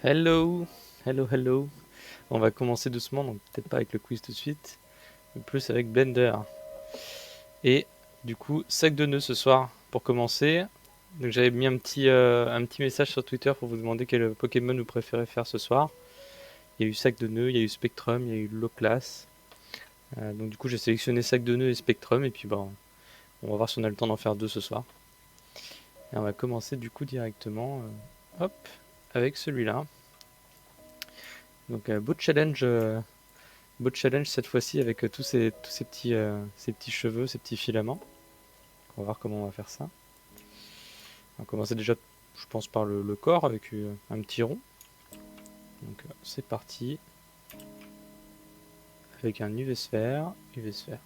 Hello, hello. On va commencer doucement, donc peut-être pas avec le quiz tout de suite, mais plus avec Blender. Et du coup, sac de nœuds ce soir pour commencer. Donc j'avais mis un petit message sur Twitter pour vous demander quel Pokémon vous préférez faire ce soir. Il y a eu sac de nœuds, il y a eu Spectrum, il y a eu Low Class. Donc du coup, j'ai sélectionné sac de nœuds et Spectrum, et puis bon, on va voir si on a le temps d'en faire deux ce soir. Et on va commencer du coup directement, hop, avec celui-là. Donc beau challenge cette fois-ci avec tous ces petits cheveux, ces petits filaments. On va voir comment on va faire ça. On va commencer déjà, je pense, par le corps avec un petit rond. Donc c'est parti. Avec un UV-sphère. UV-sphère.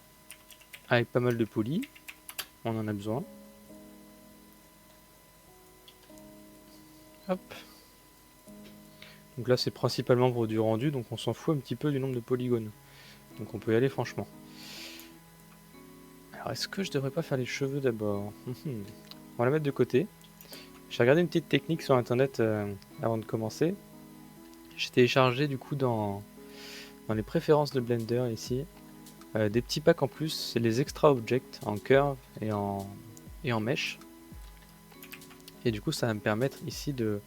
Avec pas mal de polis. On en a besoin. Hop. Donc là c'est principalement pour du rendu, donc on s'en fout un petit peu du nombre de polygones. Donc on peut y aller franchement. Alors est-ce que je devrais pas faire les cheveux d'abord? On va la mettre de côté. J'ai regardé une petite technique sur internet avant de commencer. J'ai téléchargé du coup dans les préférences de Blender ici des petits packs en plus, c'est les extra objects en curve et en mesh. Et du coup ça va me permettre ici de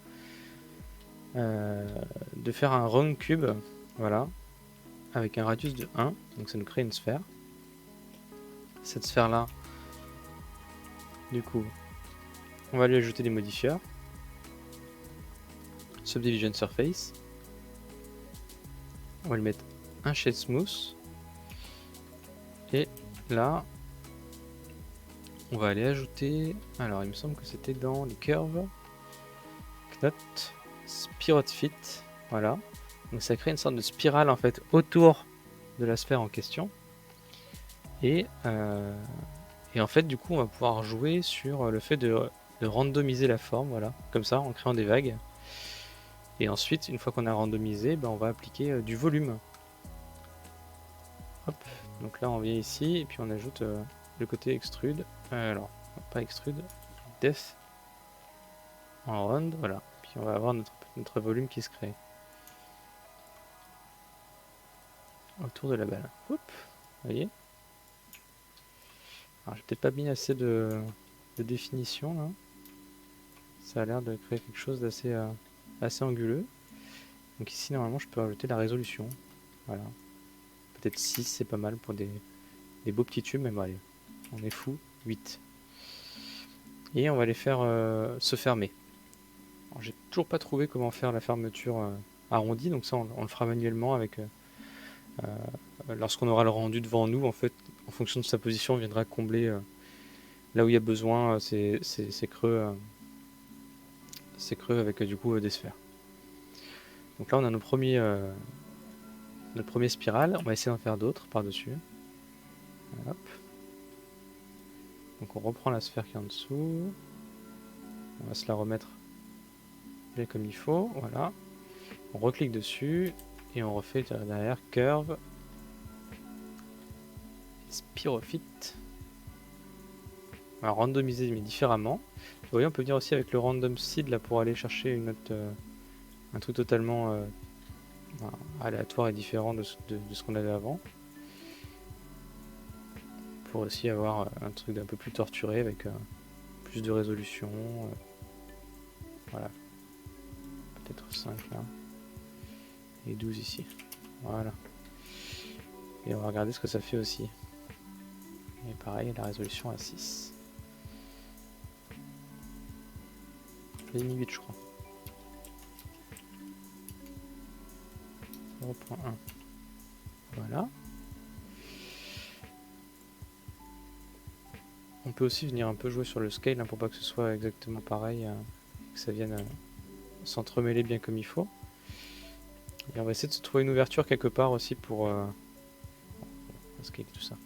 faire un round cube, voilà, avec un radius de 1, donc ça nous crée une sphère. Cette sphère là, du coup, on va lui ajouter des modifiers. Subdivision Surface. On va lui mettre un shade smooth. Et là, on va aller ajouter, alors il me semble que c'était dans les curves, Knot, Spirit Fit, voilà. Donc ça crée une sorte de spirale en fait autour de la sphère en question. Et en fait du coup on va pouvoir jouer sur le fait de randomiser la forme, voilà, comme ça en créant des vagues. Et ensuite une fois qu'on a randomisé, on va appliquer du volume. Hop, donc là on vient ici et puis on ajoute le côté extrude, alors pas extrude, def en round, voilà. Puis on va avoir notre volume qui se crée autour de la balle. Hop, vous voyez. Alors j'ai peut-être pas mis assez de définition là. Ça a l'air de créer quelque chose d'assez assez anguleux. Donc ici normalement je peux rajouter la résolution. Voilà. Peut-être 6 c'est pas mal pour des beaux petits tubes, mais bon allez, on est fou. 8. Et on va les faire se fermer. Alors j'ai toujours pas trouvé comment faire la fermeture arrondie, donc ça on le fera manuellement avec lorsqu'on aura le rendu devant nous, en fait, en fonction de sa position, on viendra combler là où il y a besoin ces creux avec du coup des sphères. Donc là on a notre premier spirale, on va essayer d'en faire d'autres par-dessus. Hop. Donc on reprend la sphère qui est en dessous. On va se la remettre bien comme il faut. Voilà. On reclique dessus et on refait derrière curve. Spirophyte. On va randomiser mais différemment. Vous voyez, on peut venir aussi avec le random seed là pour aller chercher un truc totalement aléatoire et différent de ce qu'on avait avant. Pour aussi avoir un truc d'un peu plus torturé avec plus de résolution. Voilà. Peut-être 5 là. Et 12 ici. Voilà. Et on va regarder ce que ça fait aussi. Et pareil, la résolution à 6. J'ai mis 8 je crois. 0.1. Voilà. On peut aussi venir un peu jouer sur le scale pour pas que ce soit exactement pareil, que ça vienne s'entremêler bien comme il faut. Et on va essayer de se trouver une ouverture quelque part aussi pour scale tout ça.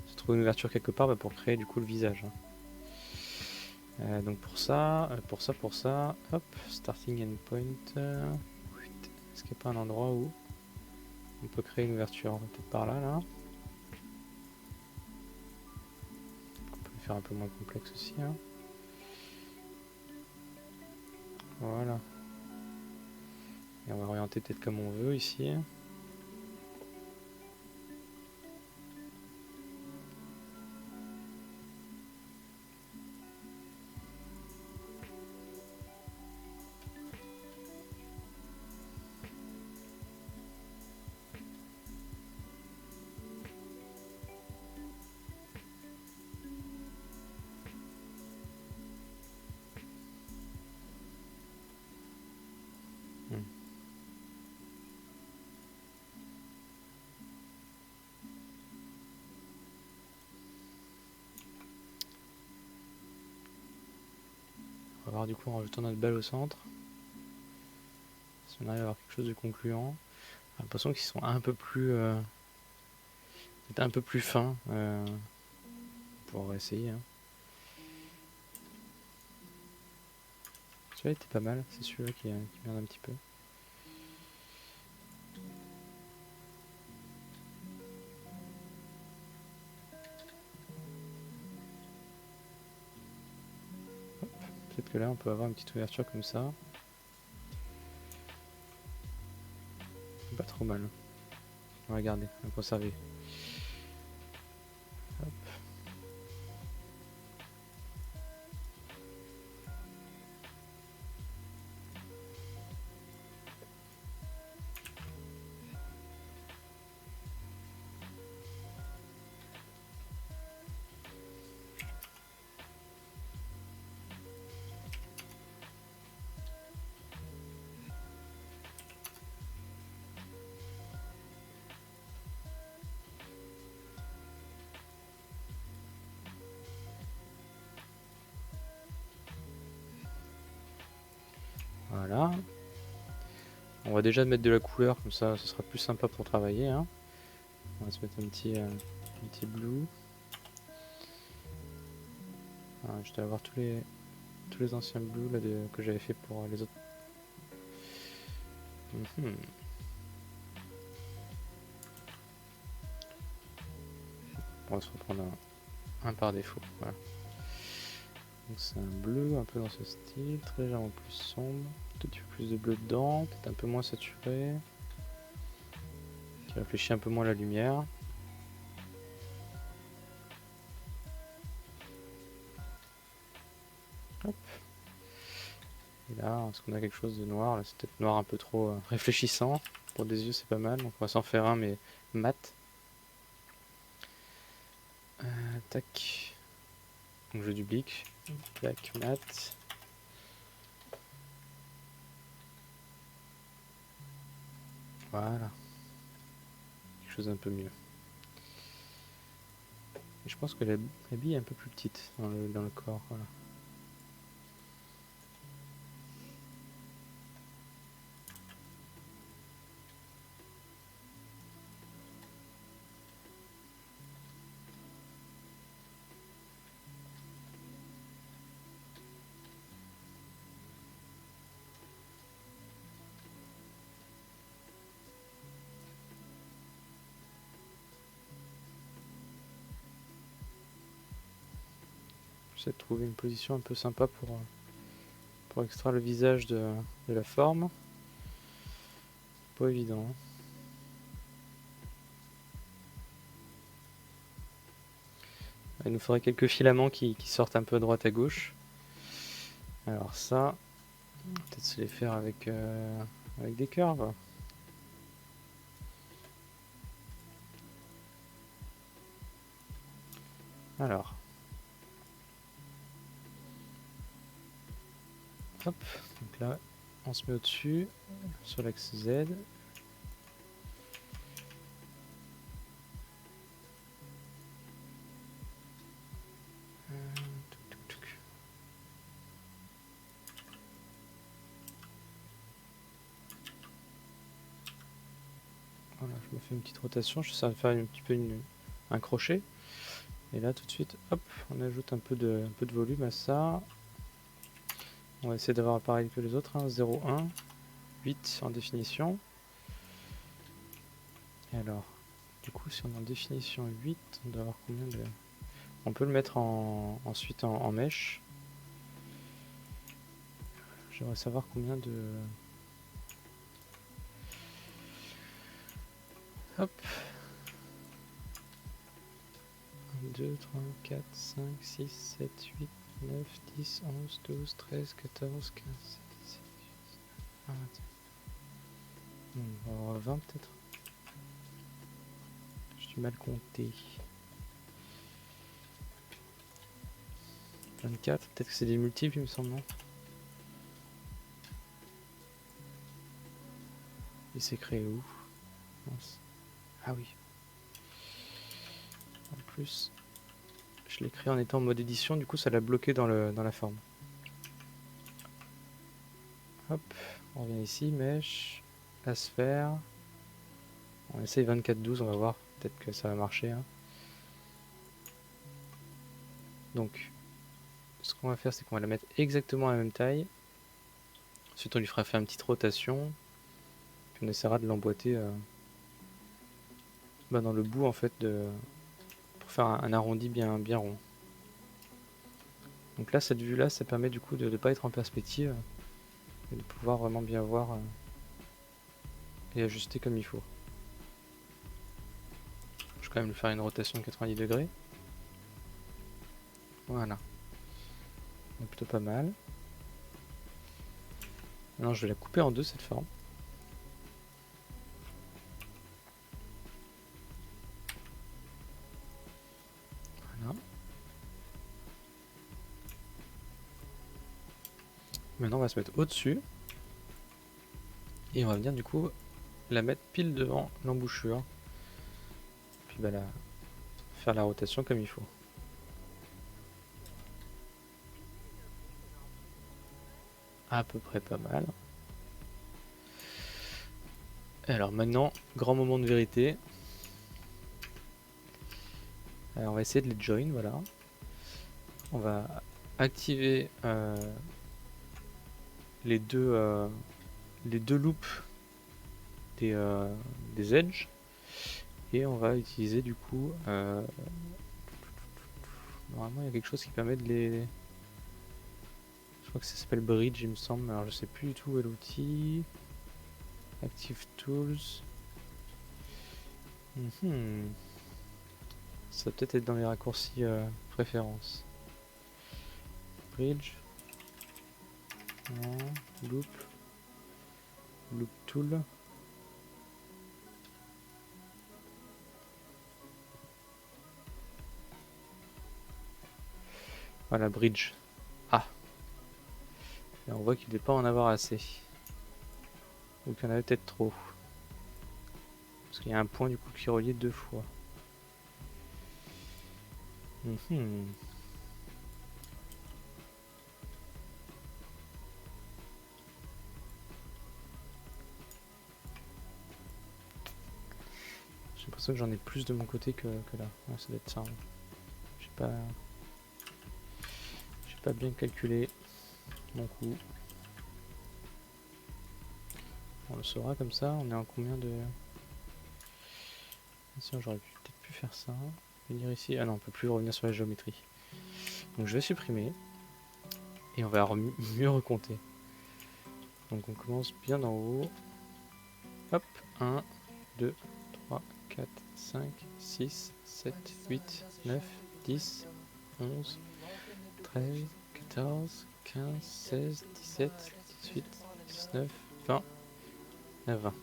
Se trouver une ouverture quelque part pour créer du coup le visage. Donc pour ça, hop, starting endpoint. Est-ce qu'il n'y a pas un endroit où on peut créer une ouverture? Peut-être par là, là. On peut le faire un peu moins complexe aussi. Voilà. Et on va orienter peut-être comme on veut ici. Hmm. On va voir du coup en rajoutant notre balle au centre. Si on arrive à avoir quelque chose de concluant. J'ai l'impression qu'ils sont un peu plus... peut-être un peu plus fins. Pour essayer. Hein. Celui-là était pas mal, c'est celui-là qui merde un petit peu. Peut-être que là on peut avoir une petite ouverture comme ça. Pas trop mal. On va garder, on va conserver. Hop. Voilà. On va déjà mettre de la couleur, comme ça ce sera plus sympa pour travailler. Hein. On va se mettre un petit blue. Ah, je dois avoir tous les anciens blues là, que j'avais fait pour les autres. On va se reprendre un par défaut. Voilà. Donc c'est un bleu un peu dans ce style, très légèrement plus sombre, tout petit peu plus de bleu dedans, peut-être un peu moins saturé, qui réfléchit un peu moins à la lumière. Hop. Et là, est-ce qu'on a quelque chose de noir? Là, c'est peut-être noir un peu trop réfléchissant. Pour des yeux, c'est pas mal, donc on va s'en faire un, mais mat. Tac. Donc je duplique. Tac, mat. Voilà. Quelque chose un peu mieux. Et je pense que la bille est un peu plus petite dans le corps. Voilà. J'essaie de trouver une position un peu sympa pour extraire le visage de la forme. Pas évident. Hein. Il nous faudrait quelques filaments qui sortent un peu à droite à gauche. Alors ça, peut-être se les faire avec des curves. Alors. Hop, donc là, on se met au-dessus, sur l'axe Z. Voilà, je me fais une petite rotation, je sais faire un petit peu un crochet. Et là, tout de suite, hop, on ajoute un peu de volume à ça. On va essayer d'avoir pareil que les autres, hein, 0, 1, 8 en définition. Et alors, du coup, si on est en définition 8, on doit avoir combien de... On peut le mettre ensuite en mèche. J'aimerais savoir combien de... Hop. 1, 2, 3, 4, 5, 6, 7, 8, 9, 10, 11, 12, 13, 14, 15, 16, 17, 18, 19, 20. On va avoir 20 peut-être. Je suis mal compté. 24, peut-être que c'est des multiples, il me semble, non? Il s'est créé où? Mince. Ah oui. En plus, je l'ai créé en étant en mode édition, du coup ça l'a bloqué dans la forme. Hop, on revient ici, mèche, la sphère. On essaye 24-12, on va voir, peut-être que ça va marcher. Hein. Donc, ce qu'on va faire, c'est qu'on va la mettre exactement à la même taille. Ensuite, on lui fera faire une petite rotation. Puis on essaiera de l'emboîter dans le bout, en fait, pour faire un arrondi bien rond. Donc là, cette vue-là, ça permet du coup de ne pas être en perspective et de pouvoir vraiment bien voir et ajuster comme il faut. Je vais quand même lui faire une rotation de 90 degrés. Voilà. Donc plutôt pas mal. Maintenant, je vais la couper en deux, cette forme. Voilà. Maintenant, on va se mettre au-dessus. Et on va venir du coup la mettre pile devant l'embouchure. Puis bah, faire la rotation comme il faut. À peu près pas mal. Alors maintenant, grand moment de vérité. Alors on va essayer de les join, voilà. On va activer les deux loops des edges. Et on va utiliser du coup... normalement il y a quelque chose qui permet de les... Je crois que ça s'appelle Bridge il me semble, alors je sais plus du tout où est l'outil. Active Tools. Ça va peut-être être dans les raccourcis préférences. Bridge. Non. Loop. Loop Tool. Voilà, Bridge. Ah. Et on voit qu'il ne devait pas en avoir assez. Ou qu'il y en avait peut-être trop. Parce qu'il y a un point du coup qui est relié deux fois. Je J'ai l'impression que j'en ai plus de mon côté que là. Ouais, ça doit être ça. Hein. J'ai pas bien calculé mon coup. On le saura comme ça. On est en combien de... Sinon j'aurais peut-être pu faire ça. Venir ici. Ah non, on peut plus revenir sur la géométrie. Donc je vais supprimer. Et on va mieux recompter. Donc on commence bien d'en haut. Hop, 1, 2, 3, 4, 5, 6, 7, 8, 9, 10, 11, 13, 14, 15, 16, 17, 18, 19, 20. 20.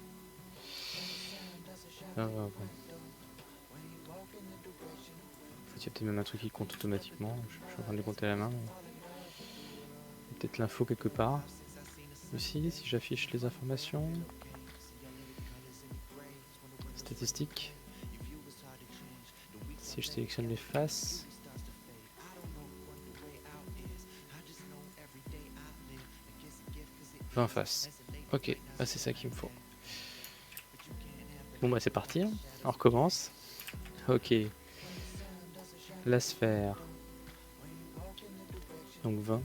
20, 20, 20. En fait, il y a peut-être même un truc qui compte automatiquement. Je suis en train de les compter à la main. Peut-être l'info quelque part. Ici, si j'affiche les informations. Statistiques. Si je sélectionne les faces. « 20 faces. Ok, bah c'est ça qu'il me faut. Bon bah c'est parti, on recommence. Ok. La sphère. Donc 20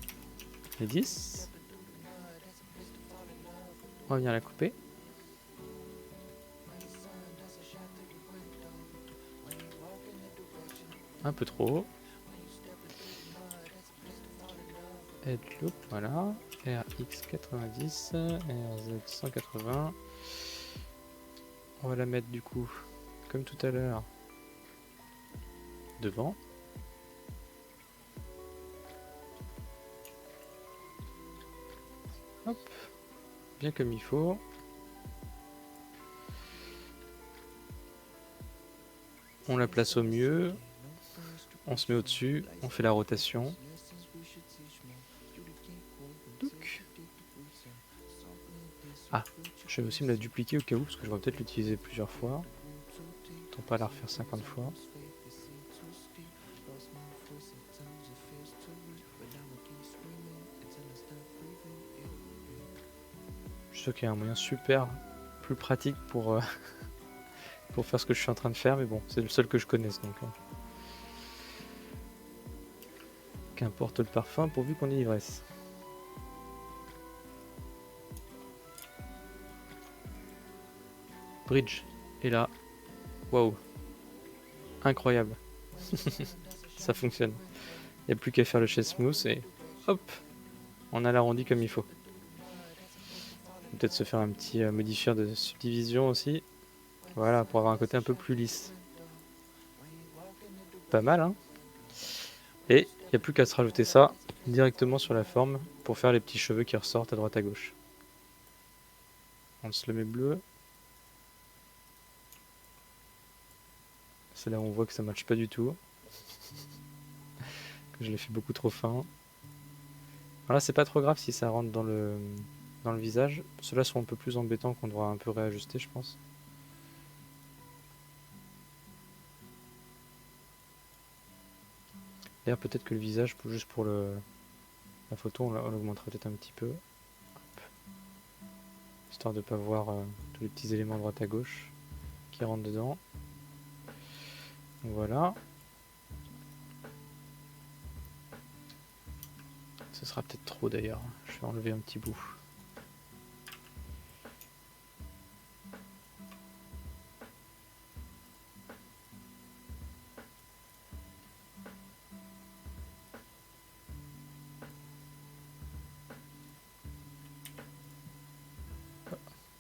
et 10. On va venir la couper. Un peu trop. Head loop, voilà. RX 90, RZ 180. On va la mettre du coup comme tout à l'heure. Devant. Hop. Bien comme il faut. On la place au mieux. On se met au-dessus. On fait la rotation. Touc. Ah, je vais aussi me la dupliquer au cas où, parce que je vais peut-être l'utiliser plusieurs fois. Autant pas la refaire 50 fois. Je suis sûr qu'il y a un moyen super plus pratique pour faire ce que je suis en train de faire, mais bon, c'est le seul que je connaisse, donc qu'importe le parfum pourvu qu'on ait l'ivresse. Bridge est là. Waouh, incroyable. Ça fonctionne. Il n'y a plus qu'à faire le chest smooth et hop, on a l'arrondi comme il faut. Peut-être se faire un petit modifieur de subdivision aussi. Voilà, pour avoir un côté un peu plus lisse. Pas mal, hein? Et il n'y a plus qu'à se rajouter ça directement sur la forme pour faire les petits cheveux qui ressortent à droite à gauche. On se le met bleu. C'est là où on voit que ça ne matche pas du tout. Que je l'ai fait beaucoup trop fin. Alors là, c'est pas trop grave si ça rentre dans le visage. Ceux-là sont un peu plus embêtants qu'on devra un peu réajuster, je pense. D'ailleurs, peut-être que le visage, juste pour la photo, on l'augmentera peut-être un petit peu. Hop. Histoire de ne pas voir tous les petits éléments à droite à gauche qui rentrent dedans. Voilà. Ce sera peut-être trop d'ailleurs. Je vais enlever un petit bout.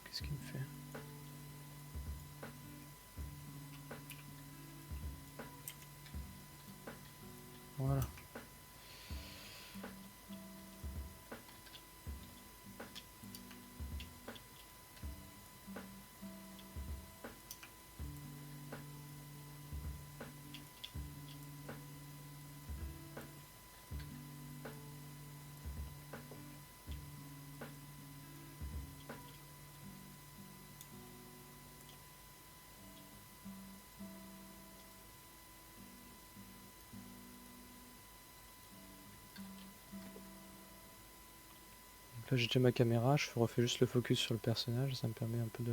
Qu'est-ce qu'il me fait? Voilà. Là j'ai déjà ma caméra, je refais juste le focus sur le personnage, ça me permet un peu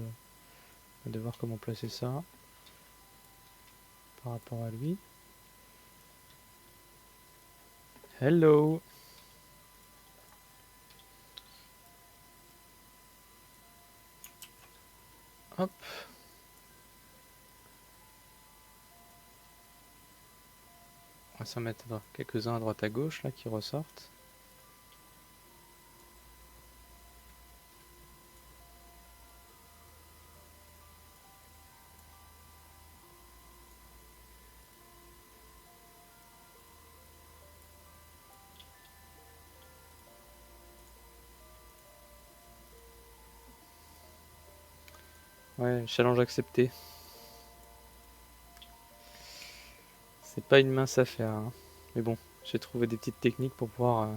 de voir comment placer ça par rapport à lui. Hello! Hop! On va s'en mettre quelques-uns à droite à gauche là qui ressortent. Ouais, challenge accepté. C'est pas une mince affaire, hein. Mais bon, j'ai trouvé des petites techniques pour pouvoir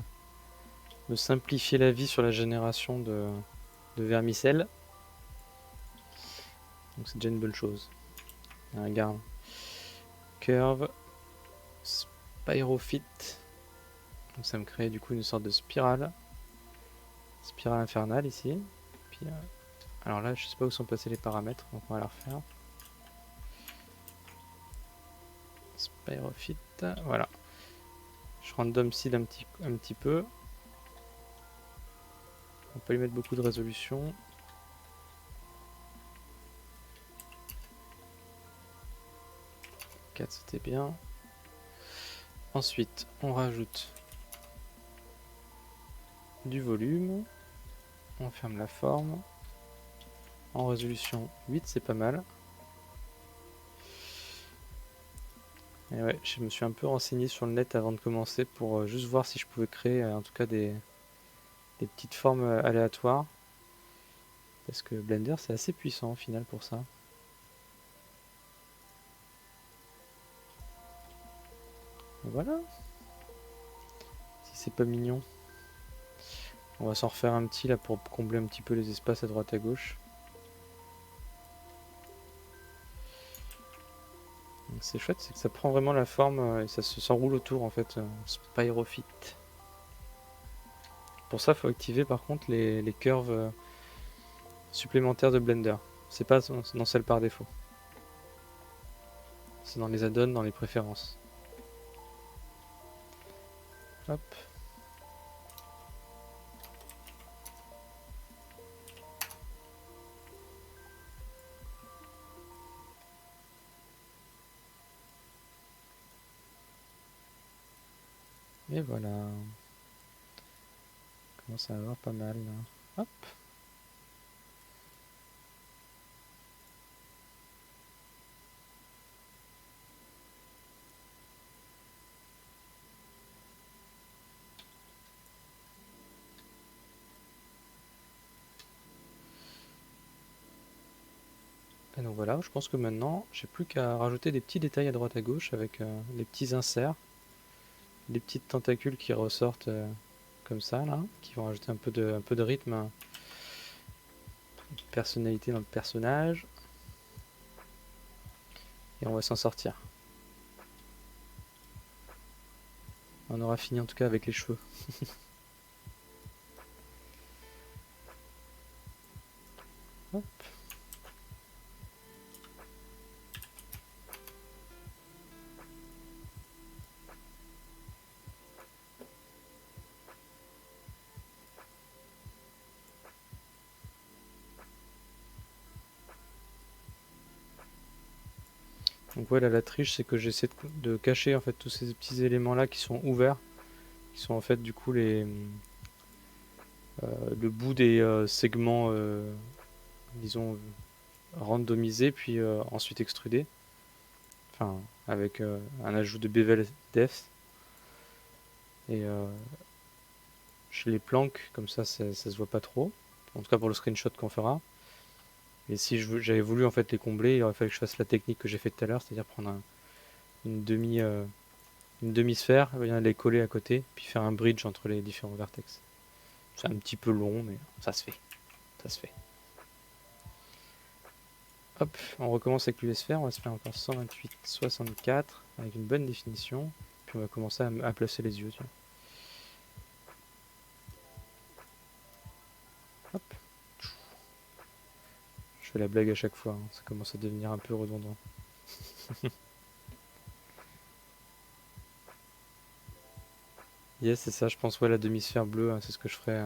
me simplifier la vie sur la génération de vermicelles. Donc c'est déjà une bonne chose. Regarde. Curve. Spyrophyte. Donc ça me crée du coup une sorte de spirale. Spirale infernale ici. Puis, alors là, je sais pas où sont passés les paramètres, donc on va la refaire. Spyrophyte, voilà. Je random seed un petit peu. On peut lui mettre beaucoup de résolution. C'était bien. Ensuite, on rajoute du volume. On ferme la forme. En résolution 8, c'est pas mal. Et ouais, je me suis un peu renseigné sur le net avant de commencer pour juste voir si je pouvais créer en tout cas des petites formes aléatoires. Parce que Blender c'est assez puissant au final pour ça. Et voilà, si c'est pas mignon. On va s'en refaire un petit là pour combler un petit peu les espaces à droite à gauche. C'est chouette, c'est que ça prend vraiment la forme et ça s'enroule autour en fait. Spyrophite. Pour ça, il faut activer par contre les curves supplémentaires de Blender. C'est pas dans celle par défaut. C'est dans les add-ons, dans les préférences. Hop. Et voilà. On commence à avoir pas mal là. Hop. Et donc voilà, je pense que maintenant, j'ai plus qu'à rajouter des petits détails à droite à gauche avec des petits inserts, des petites tentacules qui ressortent comme ça là, qui vont rajouter un peu de rythme, de personnalité dans le personnage. Et on va s'en sortir. On aura fini en tout cas avec les cheveux. Hop. Donc ouais, là, la triche, c'est que j'essaie de cacher en fait tous ces petits éléments là qui sont ouverts, qui sont en fait du coup le bout des segments, disons, randomisés puis ensuite extrudés, enfin avec un ajout de bevel depth. Et je les planque comme ça se voit pas trop. En tout cas pour le screenshot qu'on fera. Et si j'avais voulu en fait les combler, il aurait fallu que je fasse la technique que j'ai fait tout à l'heure, c'est-à-dire prendre une demi une demi-sphère, venir les coller à côté, puis faire un bridge entre les différents vertex. C'est un petit peu long, mais ça se fait. Ça se fait. Hop, on recommence avec l'US-Sphère, on va se faire encore 128, 64, avec une bonne définition. Puis on va commencer à placer les yeux, tiens. Hop. Je fais la blague à chaque fois, hein. Ça commence à devenir un peu redondant. Yes, c'est ça, je pense, ouais, la demi-sphère bleue, hein, c'est ce que je ferai.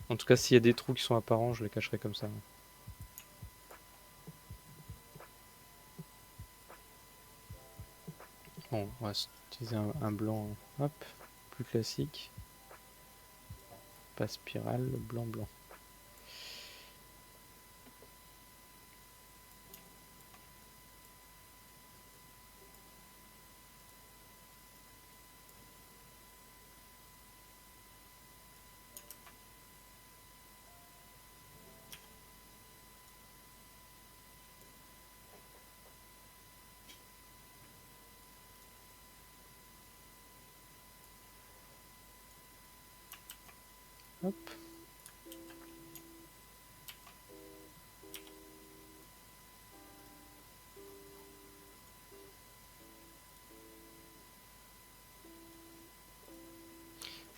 En tout cas, s'il y a des trous qui sont apparents, je les cacherai comme ça. Bon, on va utiliser un blanc, hop, plus classique. Pas spirale, blanc blanc. Hop.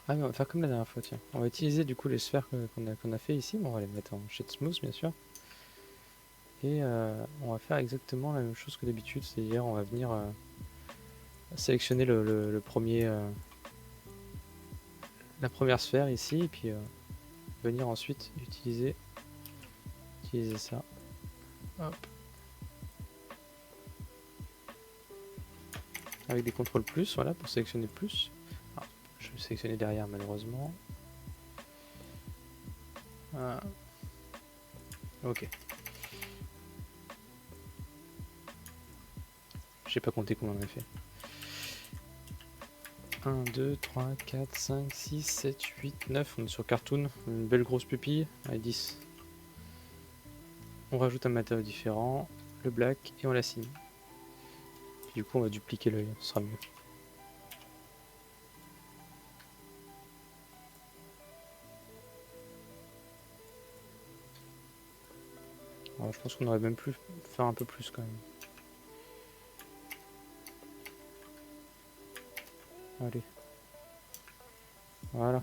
Ah mais on va faire comme la dernière fois, tiens. On va utiliser du coup les sphères qu'on a fait ici, mais on va les mettre en shade smooth bien sûr. Et on va faire exactement la même chose que d'habitude, c'est-à-dire on va venir sélectionner le premier, la première sphère ici, et puis venir ensuite utiliser ça. Hop. Avec des contrôles plus, voilà, pour sélectionner plus. Alors, je vais sélectionner derrière malheureusement. Ah. Ok. J'ai pas compté combien on a fait. 1, 2, 3, 4, 5, 6, 7, 8, 9. On est sur cartoon. Une belle grosse pupille. Allez, 10. On rajoute un matériau différent. Le black. Et on l'assigne. Du coup, on va dupliquer l'œil. Ce sera mieux. Alors, je pense qu'on aurait même pu faire un peu plus quand même. Allez. Voilà.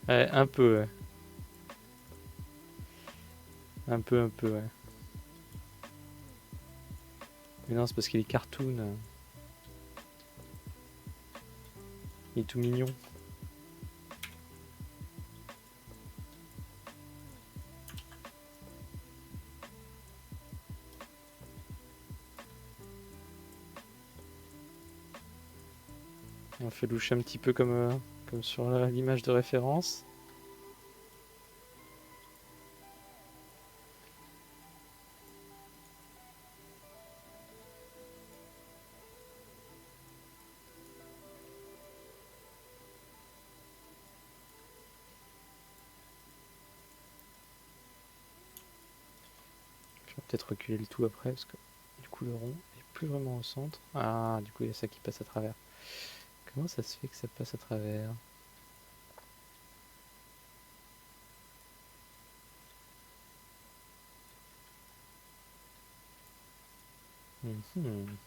Ouais, un peu, ouais. Un peu, ouais. Mais non, c'est parce qu'il est cartoon. Il est tout mignon. On fait loucher un petit peu comme sur l'image de référence. Je vais peut-être reculer le tout après parce que du coup le rond est plus vraiment au centre. Ah, du coup il y a ça qui passe à travers. Comment ça se fait que ça passe à travers? Mhm.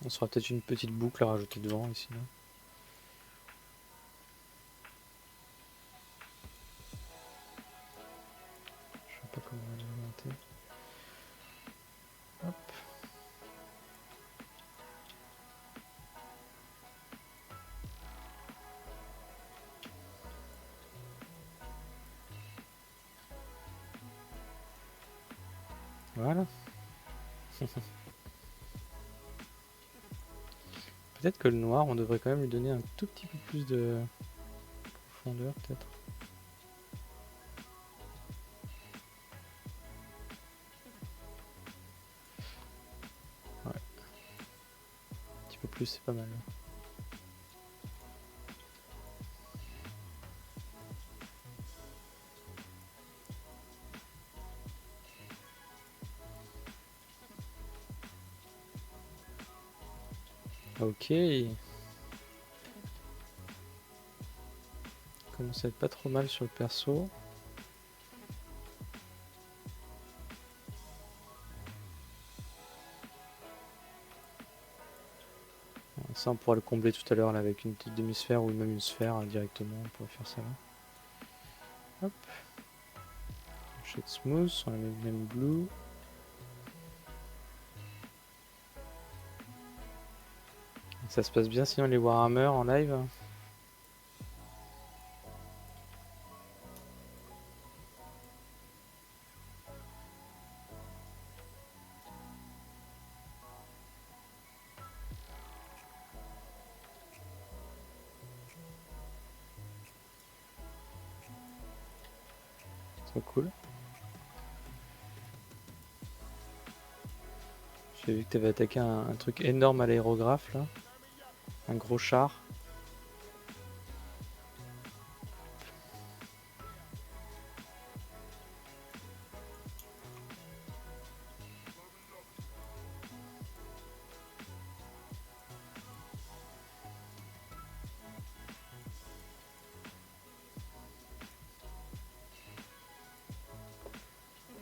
On sera peut-être une petite boucle à rajouter devant ici. Là. Je sais pas comment on va monter. Hop. Voilà. Peut-être que le noir, on devrait quand même lui donner un tout petit peu plus de profondeur, peut-être. Ouais. Un petit peu plus, c'est pas mal. Ok. Commence à être pas trop mal sur le perso. Ça, on pourra le combler tout à l'heure là, avec une petite demi-sphère ou même une sphère directement. On pourrait faire ça là. Hop. Shade smooth, on la met même blue. Ça se passe bien sinon les Warhammer en live? Trop cool. J'ai vu que tu avais attaqué un truc énorme à l'aérographe là. Un gros char.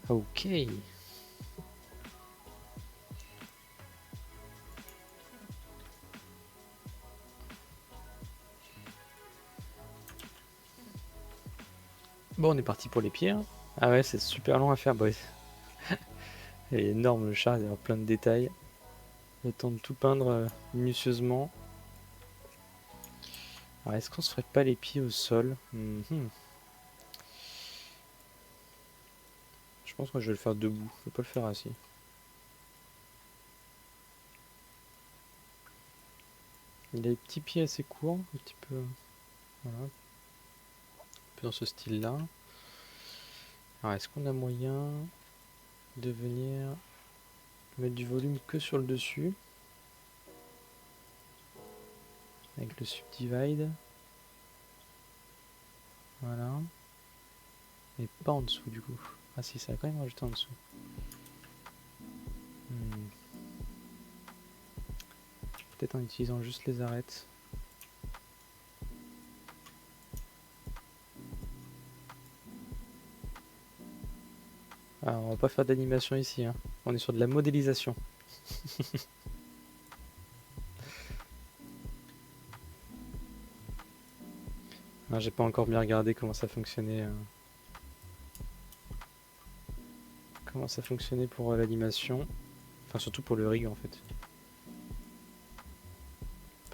Ok. Bon, on est parti pour les pieds. Hein. Ah ouais, c'est super long à faire. Bah, il est énorme le char, il y a plein de détails. Le temps de tout peindre minutieusement. Alors, est-ce qu'on se ferait pas les pieds au sol? Je pense que je vais le faire debout. Je vais pas le faire assis. Il a des petits pieds assez courts, un petit peu, voilà, un peu dans ce style-là. Alors, est-ce qu'on a moyen de venir mettre du volume que sur le dessus avec le subdivide? Voilà. Et pas en dessous du coup. Ah si, ça va quand même rajouter en dessous. Peut-être en utilisant juste les arêtes. Ah, on va pas faire d'animation ici, hein. On est sur de la modélisation. Ah, j'ai pas encore bien regardé comment ça fonctionnait. Comment ça fonctionnait pour l'animation. Enfin, surtout pour le rig en fait.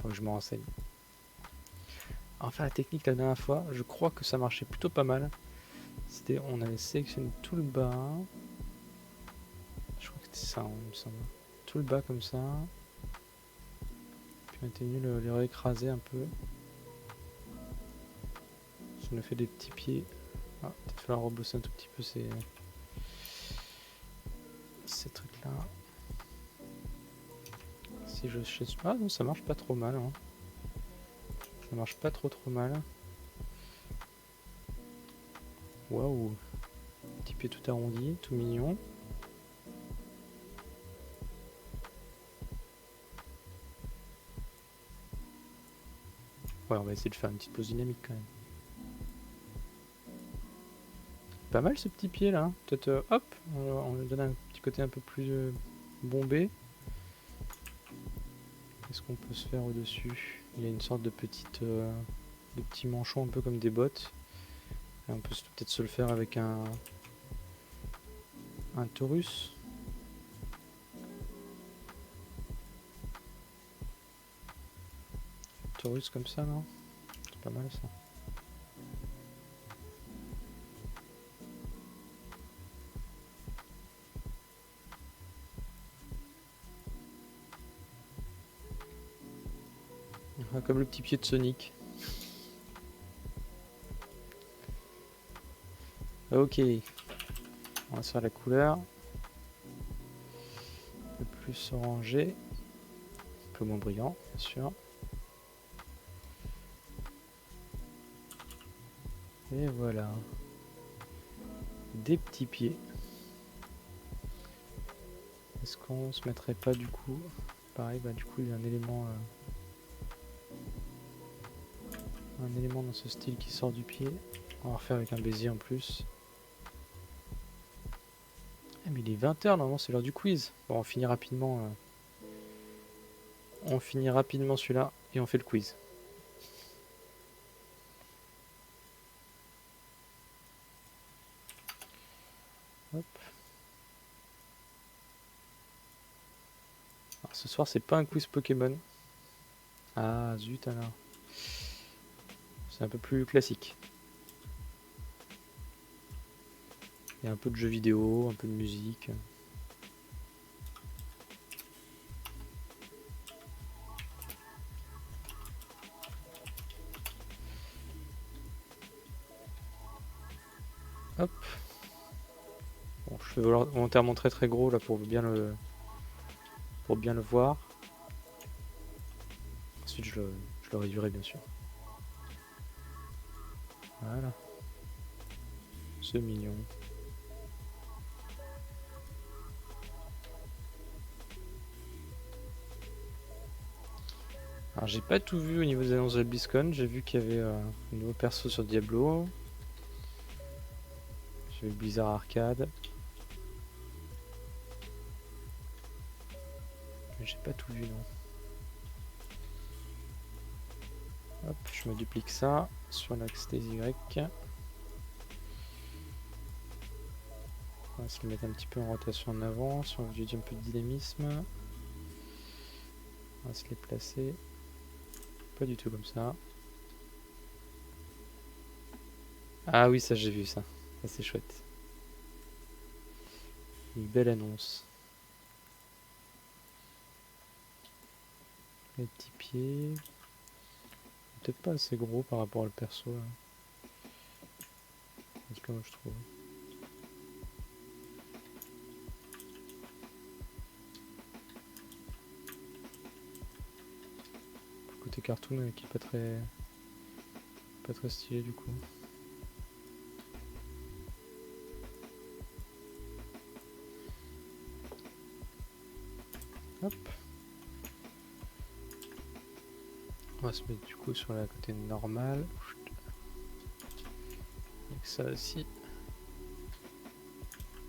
Faut que je me renseigne. Enfin, la technique la dernière fois, je crois que ça marchait plutôt pas mal. C'était, on avait sélectionné tout le bas. Je crois que c'était ça, il me semble. Tout le bas comme ça. Puis on était venu les réécraser un peu. Ça nous fait des petits pieds. Ah, peut-être falloir rebosser un tout petit peu ces trucs là. Si je sais pas, non, ça marche pas trop mal. Hein. Ça marche pas trop mal. Waouh. Petit pied tout arrondi, tout mignon. Ouais, on va essayer de faire une petite pause dynamique quand même. Pas mal ce petit pied là. Peut-être, hop, on lui donne un petit côté un peu plus bombé. Qu'est-ce qu'on peut se faire au-dessus? Il y a une sorte de petite, de petits manchons un peu comme des bottes. Et on peut peut-être se le faire avec un Taurus. Taurus comme ça, non? C'est pas mal ça. Ah, comme le petit pied de Sonic. Ok. On va se faire la couleur. Un peu plus orangé. Un peu moins brillant, bien sûr. Et voilà. Des petits pieds. Est-ce qu'on se mettrait pas du coup... Pareil, bah du coup il y a un élément dans ce style qui sort du pied. On va refaire avec un baiser en plus. Ah, mais il est 20 h, normalement c'est l'heure du quiz. Bon, on finit rapidement. On finit rapidement celui-là et on fait le quiz. Hop. Alors, ce soir c'est pas un quiz Pokémon. Ah zut alors. C'est un peu plus classique. Il y a un peu de jeux vidéo, un peu de musique. Hop. Bon, je fais volontairement très gros là pour bien le voir. Ensuite je le réduirai bien sûr. Voilà. C'est mignon. Alors j'ai pas tout vu au niveau des annonces de BlizzCon, j'ai vu qu'il y avait un nouveau perso sur Diablo. J'ai vu Blizzard Arcade. Mais j'ai pas tout vu non. Hop, je me duplique ça sur l'axe des Y. On va se le mettre un petit peu en rotation en avant, si on veut un peu de dynamisme. On va se les placer. Pas du tout comme ça. Ah oui, ça j'ai vu ça. Ça c'est chouette. Une belle annonce. Les petits pieds. Peut-être pas assez gros par rapport au perso là. En tout cas moi je trouve. Côté cartoon qui est pas très stylé du coup. Hop. On va se mettre du coup sur la côté normale. Avec ça aussi.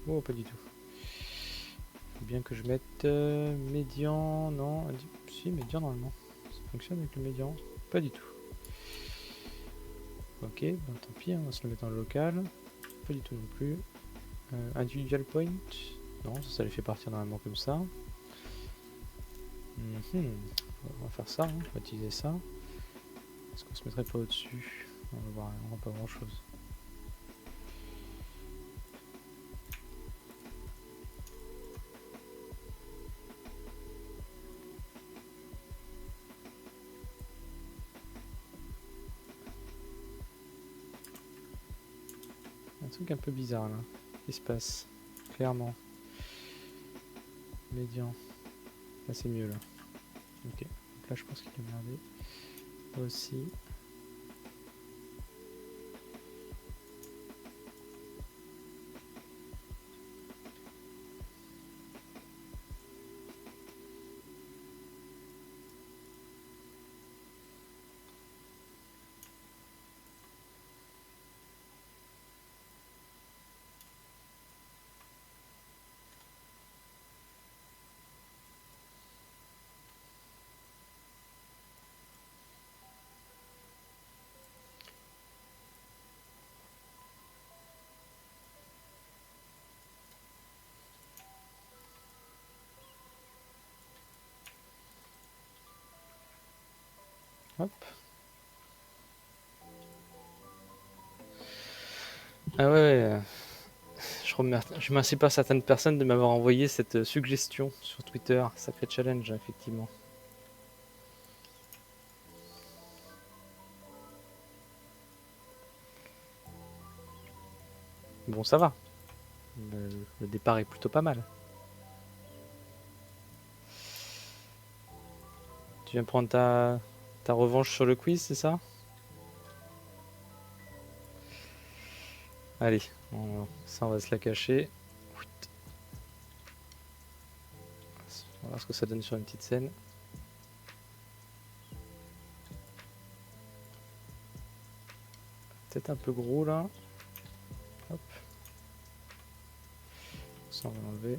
Oh pas du tout. Faut bien que je mette médian. Non, si médian normalement. Ça fonctionne avec le médian. Pas du tout. Ok, bon, tant pis, on va se le mettre en local. Pas du tout non plus. Individual point. Non, ça les fait partir normalement comme ça. On va faire ça, hein. On va utiliser ça. Est-ce qu'on se mettrait pas au-dessus? On va voir, on voit pas grand chose. Un truc un peu bizarre là, qui se passe, clairement. Médian. Là c'est mieux là. Ok, donc là je pense qu'il est merdé. Là aussi. Hop. Ah ouais, je remercie pas certaines personnes de m'avoir envoyé cette suggestion sur Twitter. Sacré challenge, effectivement. Bon, ça va. Le départ est plutôt pas mal. Tu viens prendre ta revanche sur le quiz, c'est ça? Allez, ça on va se la cacher. On va voir ce que ça donne sur une petite scène. Peut-être un peu gros là. Hop. Ça on va l'enlever.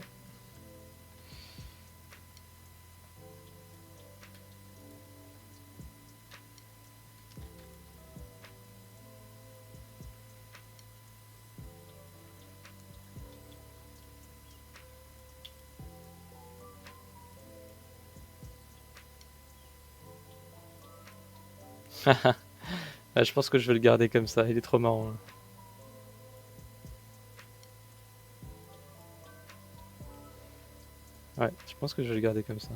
Ah, je pense que je vais le garder comme ça, il est trop marrant là. Ouais, je pense que je vais le garder comme ça.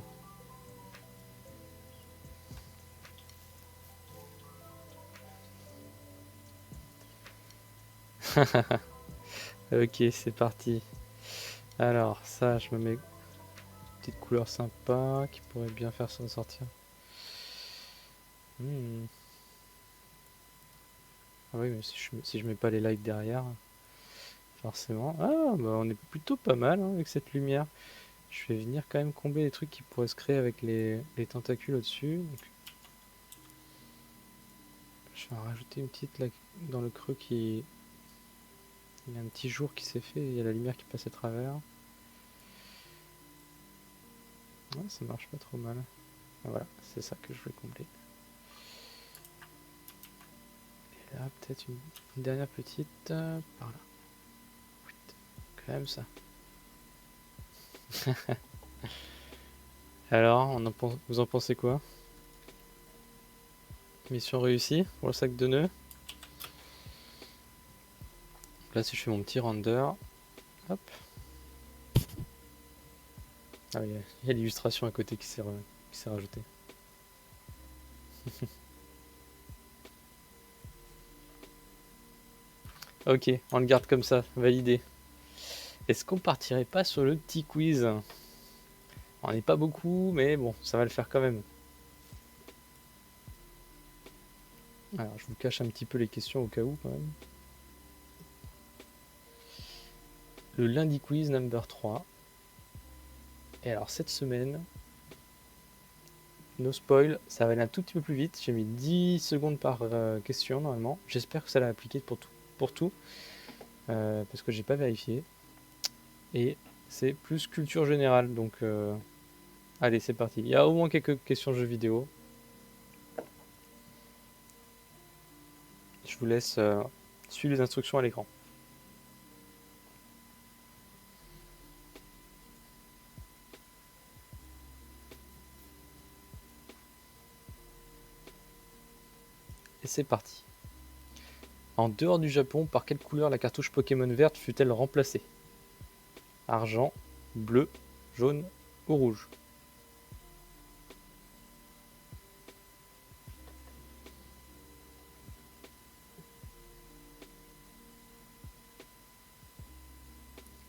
Ok, c'est parti. Alors, ça, je me mets une petite couleur sympa qui pourrait bien faire s'en sortir. Ah oui, mais si je mets pas les lights derrière, forcément. Ah, bah on est plutôt pas mal hein, avec cette lumière. Je vais venir quand même combler les trucs qui pourraient se créer avec les tentacules au-dessus. Je vais en rajouter une petite là dans le creux qui... Il y a un petit jour qui s'est fait et il y a la lumière qui passe à travers. Ouais, ça marche pas trop mal. Ah, voilà, c'est ça que je voulais combler. Et là, peut-être une dernière petite par là. Quand même ça. Alors, vous en pensez quoi? Mission réussie pour le sac de nœuds. Là, si je fais mon petit render, hop. Ah oui, il y a l'illustration à côté qui s'est rajoutée. Ok, on le garde comme ça, validé. Est-ce qu'on partirait pas sur le petit quiz? On n'est pas beaucoup, mais bon, ça va le faire quand même. Alors, je vous cache un petit peu les questions au cas où quand même. Le lundi quiz number 3. Et alors, cette semaine, no spoil, ça va aller un tout petit peu plus vite. J'ai mis 10 secondes par question normalement. J'espère que ça l'a appliqué pour tout parce que j'ai pas vérifié. Et c'est plus culture générale, donc allez, c'est parti. Il y a au moins quelques questions jeux vidéo. Je vous laisse suivre les instructions à l'écran. Et c'est parti. En dehors du Japon, par quelle couleur la cartouche Pokémon verte fut-elle remplacée? Argent, bleu, jaune ou rouge?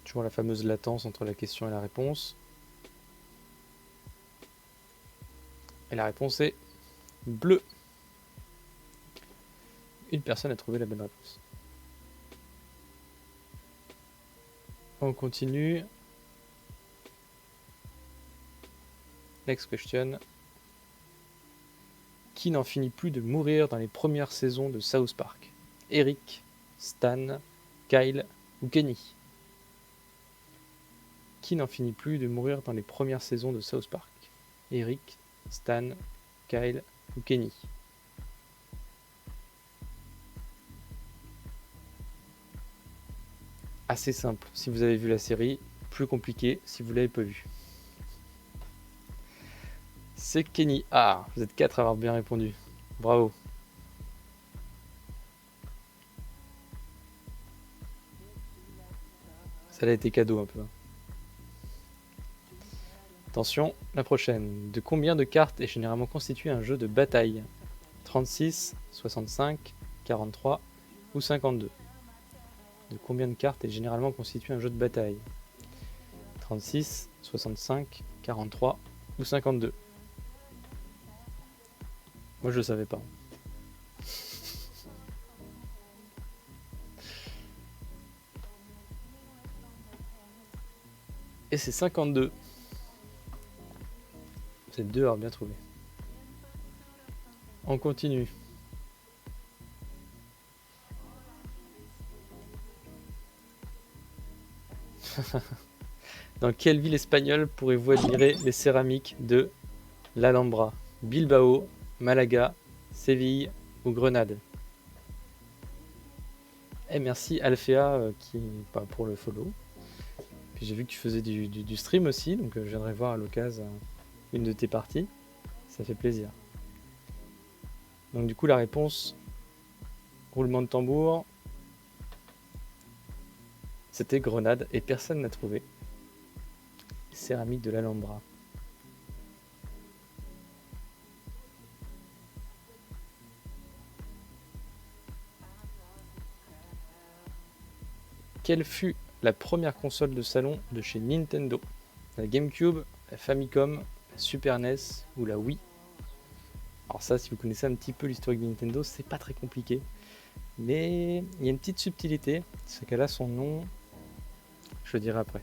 Toujours la fameuse latence entre la question et la réponse. Et la réponse est bleu. Une personne a trouvé la bonne réponse. On continue. Next question. Qui n'en finit plus de mourir dans les premières saisons de South Park? Eric, Stan, Kyle ou Kenny? Qui n'en finit plus de mourir dans les premières saisons de South Park? Eric, Stan, Kyle ou Kenny? Assez simple si vous avez vu la série, plus compliqué si vous l'avez pas vu. C'est Kenny. Ah, vous êtes 4 à avoir bien répondu. Bravo. Ça a été cadeau un peu. Attention, la prochaine. De combien de cartes est généralement constitué un jeu de bataille? 36, 65, 43 ou 52? De combien de cartes est généralement constitué un jeu de bataille? 36, 65, 43 ou 52? Moi je le savais pas. Et c'est 52. Vous êtes deux à avoir bien trouvé. On continue. Dans quelle ville espagnole pourrez-vous admirer les céramiques de l'Alhambra? Bilbao, Malaga, Séville ou Grenade? Et merci Alfea pour le follow. Puis j'ai vu que tu faisais du stream aussi, donc je viendrai voir à l'occasion une de tes parties. Ça fait plaisir. Donc du coup la réponse, roulement de tambour, c'était Grenade et personne n'a trouvé. Céramique de l'Alhambra. Quelle fut la première console de salon de chez Nintendo? La GameCube, la Famicom, la Super NES ou la Wii? Alors ça, si vous connaissez un petit peu l'historique de Nintendo, c'est pas très compliqué. Mais il y a une petite subtilité, c'est qu'elle a son nom, je le dirai après.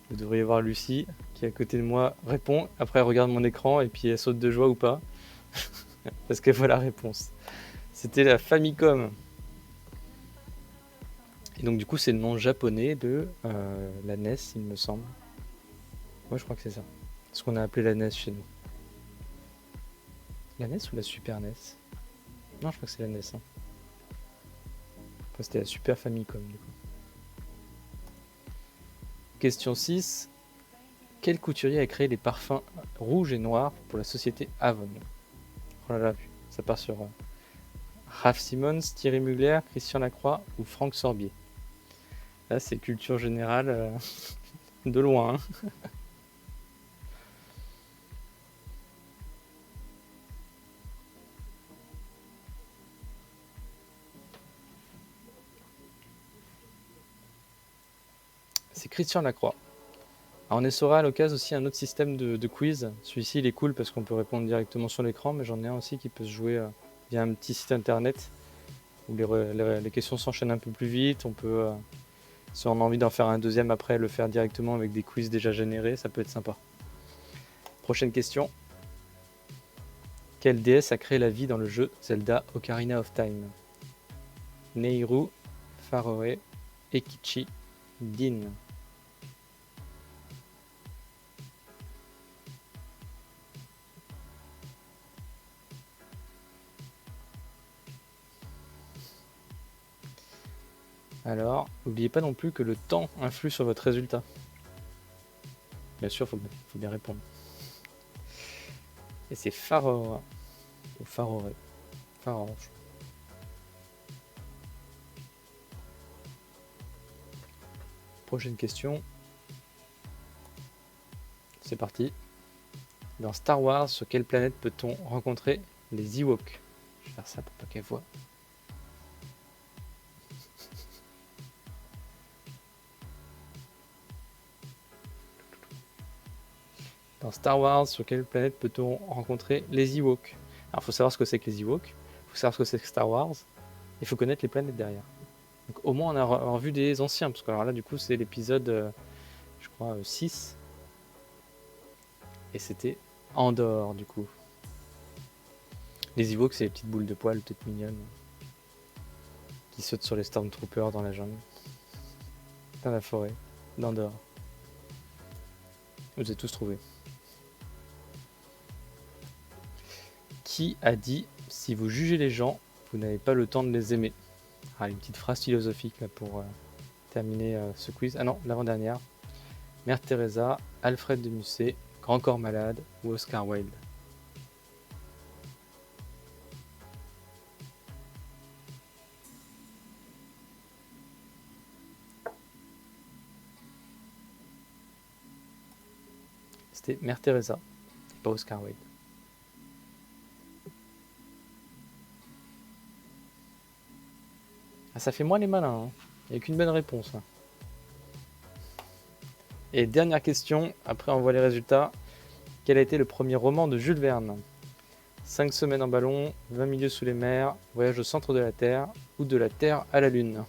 Vous devriez voir Lucie, qui est à côté de moi, répond, après elle regarde mon écran et puis elle saute de joie ou pas. Parce qu'elle voit la réponse. C'était la Famicom. Et donc du coup c'est le nom japonais de la NES, il me semble. Moi je crois que c'est ça. Ce qu'on a appelé la NES chez nous. La NES ou la Super NES? Non, je crois que c'est la NES. Hein. Enfin, c'était la Super Famicom du coup. Question 6. Quel couturier a créé les parfums rouges et noirs pour la société Avon? Oh là là, ça part sur Ralph Simmons, Thierry Mugler, Christian Lacroix ou Franck Sorbier. Là, c'est culture générale de loin. Hein. C'est Christian Lacroix. Alors, on essaiera à l'occasion aussi un autre système de quiz. Celui-ci, il est cool parce qu'on peut répondre directement sur l'écran, mais j'en ai un aussi qui peut se jouer via un petit site internet où les questions s'enchaînent un peu plus vite. On peut, si on a envie d'en faire un deuxième après, le faire directement avec des quiz déjà générés. Ça peut être sympa. Prochaine question. Quelle déesse a créé la vie dans le jeu Zelda Ocarina of Time? Nehru, Faroe, Ekichi, Din. Alors, n'oubliez pas non plus que le temps influe sur votre résultat. Bien sûr, faut bien répondre. Et c'est Faroe. Ou Faroe. Faroe. Prochaine question. C'est parti. Dans Star Wars, sur quelle planète peut-on rencontrer les Ewoks? Je vais faire ça pour pas qu'elle voie. Dans Star Wars, sur quelle planète peut-on rencontrer les Ewoks? Alors, il faut savoir ce que c'est que les Ewoks, il faut savoir ce que c'est que Star Wars, et il faut connaître les planètes derrière. Donc, au moins, on a revu des anciens, parce que alors là, du coup, c'est l'épisode, je crois, 6. Et c'était Andorre, du coup. Les Ewoks, c'est les petites boules de poils toutes mignonnes qui sautent sur les Stormtroopers dans la jungle, dans la forêt d'Andorre. Vous avez tous trouvé. Qui a dit « Si vous jugez les gens, vous n'avez pas le temps de les aimer ». Ah, une petite phrase philosophique là pour terminer ce quiz. Ah non, l'avant-dernière. Mère Teresa, Alfred de Musset, Grand Corps Malade ou Oscar Wilde. C'était Mère Teresa, pas Oscar Wilde. Ah, ça fait moins les malins, hein. Il n'y a qu'une bonne réponse. Hein. Et dernière question, après on voit les résultats. Quel a été le premier roman de Jules Verne? 5 semaines en ballon, 20 milieux sous les mers, Voyage au centre de la Terre ou de la Terre à la Lune?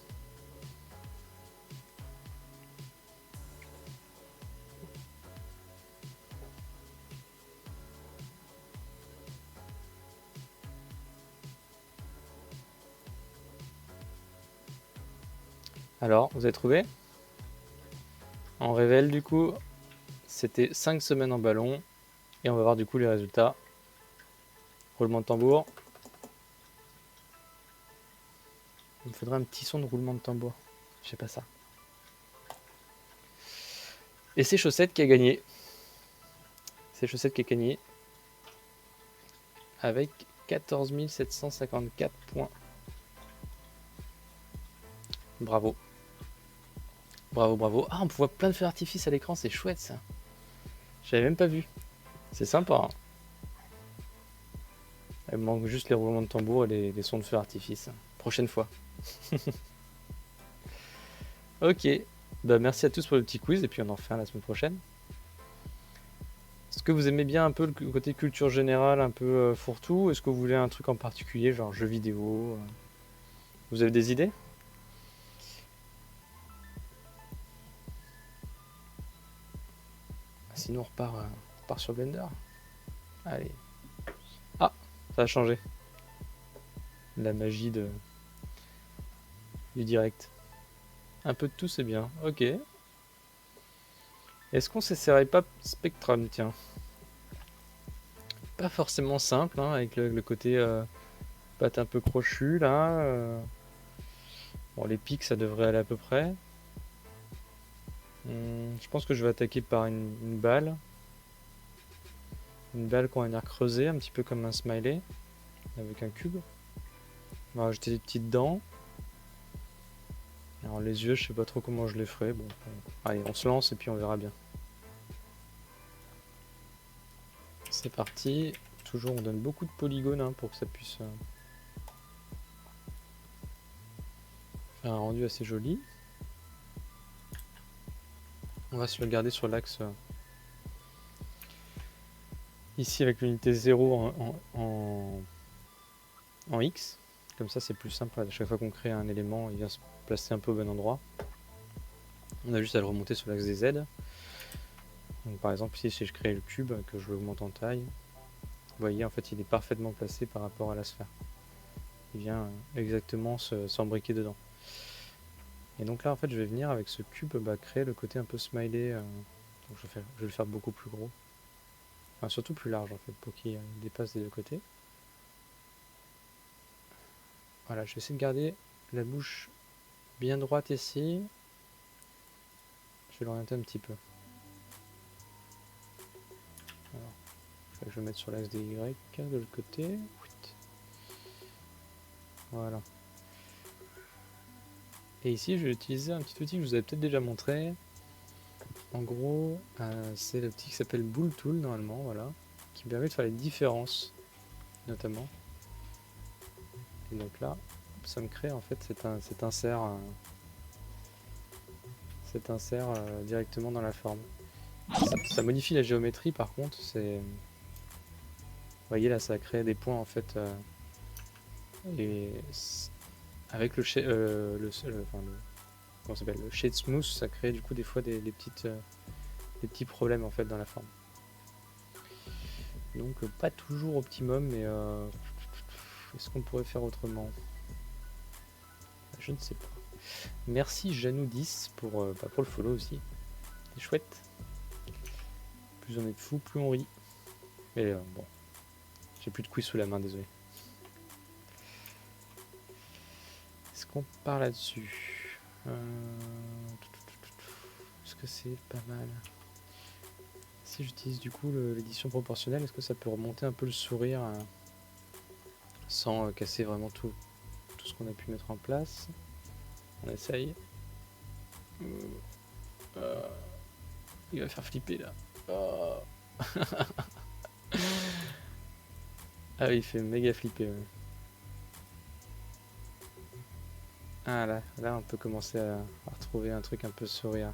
Alors, vous avez trouvé? On révèle du coup, c'était 5 semaines en ballon. Et on va voir du coup les résultats. Roulement de tambour. Il me faudrait un petit son de roulement de tambour. Je sais pas ça. Et c'est Chaussette qui a gagné. C'est Chaussette qui a gagné. Avec 14 754 points. Bravo. Bravo, bravo. Ah, on voit plein de feux d'artifice à l'écran, c'est chouette ça. J'avais même pas vu. C'est sympa. Hein. Il me manque juste les roulements de tambour et les sons de feux d'artifice. Prochaine fois. Ok. Bah, merci à tous pour le petit quiz et puis on en refait un la semaine prochaine. Est-ce que vous aimez bien un peu le côté culture générale, un peu fourre-tout? Est-ce que vous voulez un truc en particulier, genre jeux vidéo? Vous avez des idées? Sinon on repart sur Blender. Allez. Ah, ça a changé. La magie du direct. Un peu de tout c'est bien. Ok. Est-ce qu'on s'essaierait pas Spectrum, tiens? Pas forcément simple, hein, avec le côté patte un peu crochu là. Bon, les pics ça devrait aller à peu près. Je pense que je vais attaquer par une balle. Une balle qu'on va venir creuser, un petit peu comme un smiley, avec un cube. On va rajouter des petites dents. Et Alors les yeux, je sais pas trop comment je les ferai. Bon, allez, on se lance et puis on verra bien. C'est parti. Toujours, on donne beaucoup de polygones hein, pour que ça puisse faire un rendu assez joli. On va se le garder sur l'axe ici avec l'unité 0 en X. Comme ça, c'est plus simple. À chaque fois qu'on crée un élément, il vient se placer un peu au bon endroit. On a juste à le remonter sur l'axe des Z. Donc, par exemple, ici, si je crée le cube, que je l'augmente en taille, vous voyez, en fait, il est parfaitement placé par rapport à la sphère. Il vient exactement s'embriquer dedans. Et donc là, en fait, je vais venir avec ce cube créer le côté un peu smiley. Donc je vais le faire beaucoup plus gros. Enfin, surtout plus large, en fait, pour qu'il dépasse des deux côtés. Voilà, je vais essayer de garder la bouche bien droite ici. Je vais l'orienter un petit peu. Alors, je vais le mettre sur l'axe des Y de l'autre côté. Voilà. Et ici, je vais utiliser un petit outil que je vous avais peut-être déjà montré. En gros, c'est l'outil qui s'appelle Bool Tool, normalement, voilà, qui me permet de faire les différences, notamment. Et donc là, ça me crée en fait cet insert directement dans la forme. Ça modifie la géométrie, par contre, c'est... Vous voyez là, ça crée des points en fait, et avec le comment ça s'appelle, le shade smooth, ça crée du coup des fois des petits problèmes en fait dans la forme. Donc pas toujours optimum, mais est-ce qu'on pourrait faire autrement? Je ne sais pas. Merci Janou10 pour le follow aussi. C'est chouette. Plus on est de fous, plus on rit. Mais bon, j'ai plus de quiz sous la main, désolé. Est-ce qu'on part là-dessus? Est-ce que c'est pas mal? Si j'utilise du coup l'édition proportionnelle, est-ce que ça peut remonter un peu le sourire sans casser vraiment tout ce qu'on a pu mettre en place? On essaye. Il va faire flipper là. Oh. Ah oui, il fait méga flipper. Ouais. Ah là on peut commencer à retrouver un truc un peu sourire.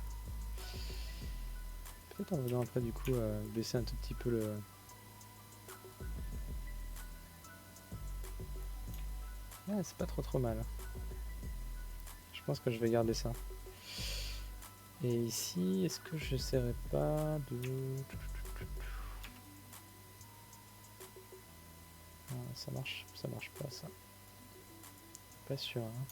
Peut-être en venant après du coup baisser un tout petit peu le... Ah, c'est pas trop mal. Je pense que je vais garder ça. Et ici, est-ce que j'essaierai pas de... Ah, ça marche pas ça. Pas sûr. Hein.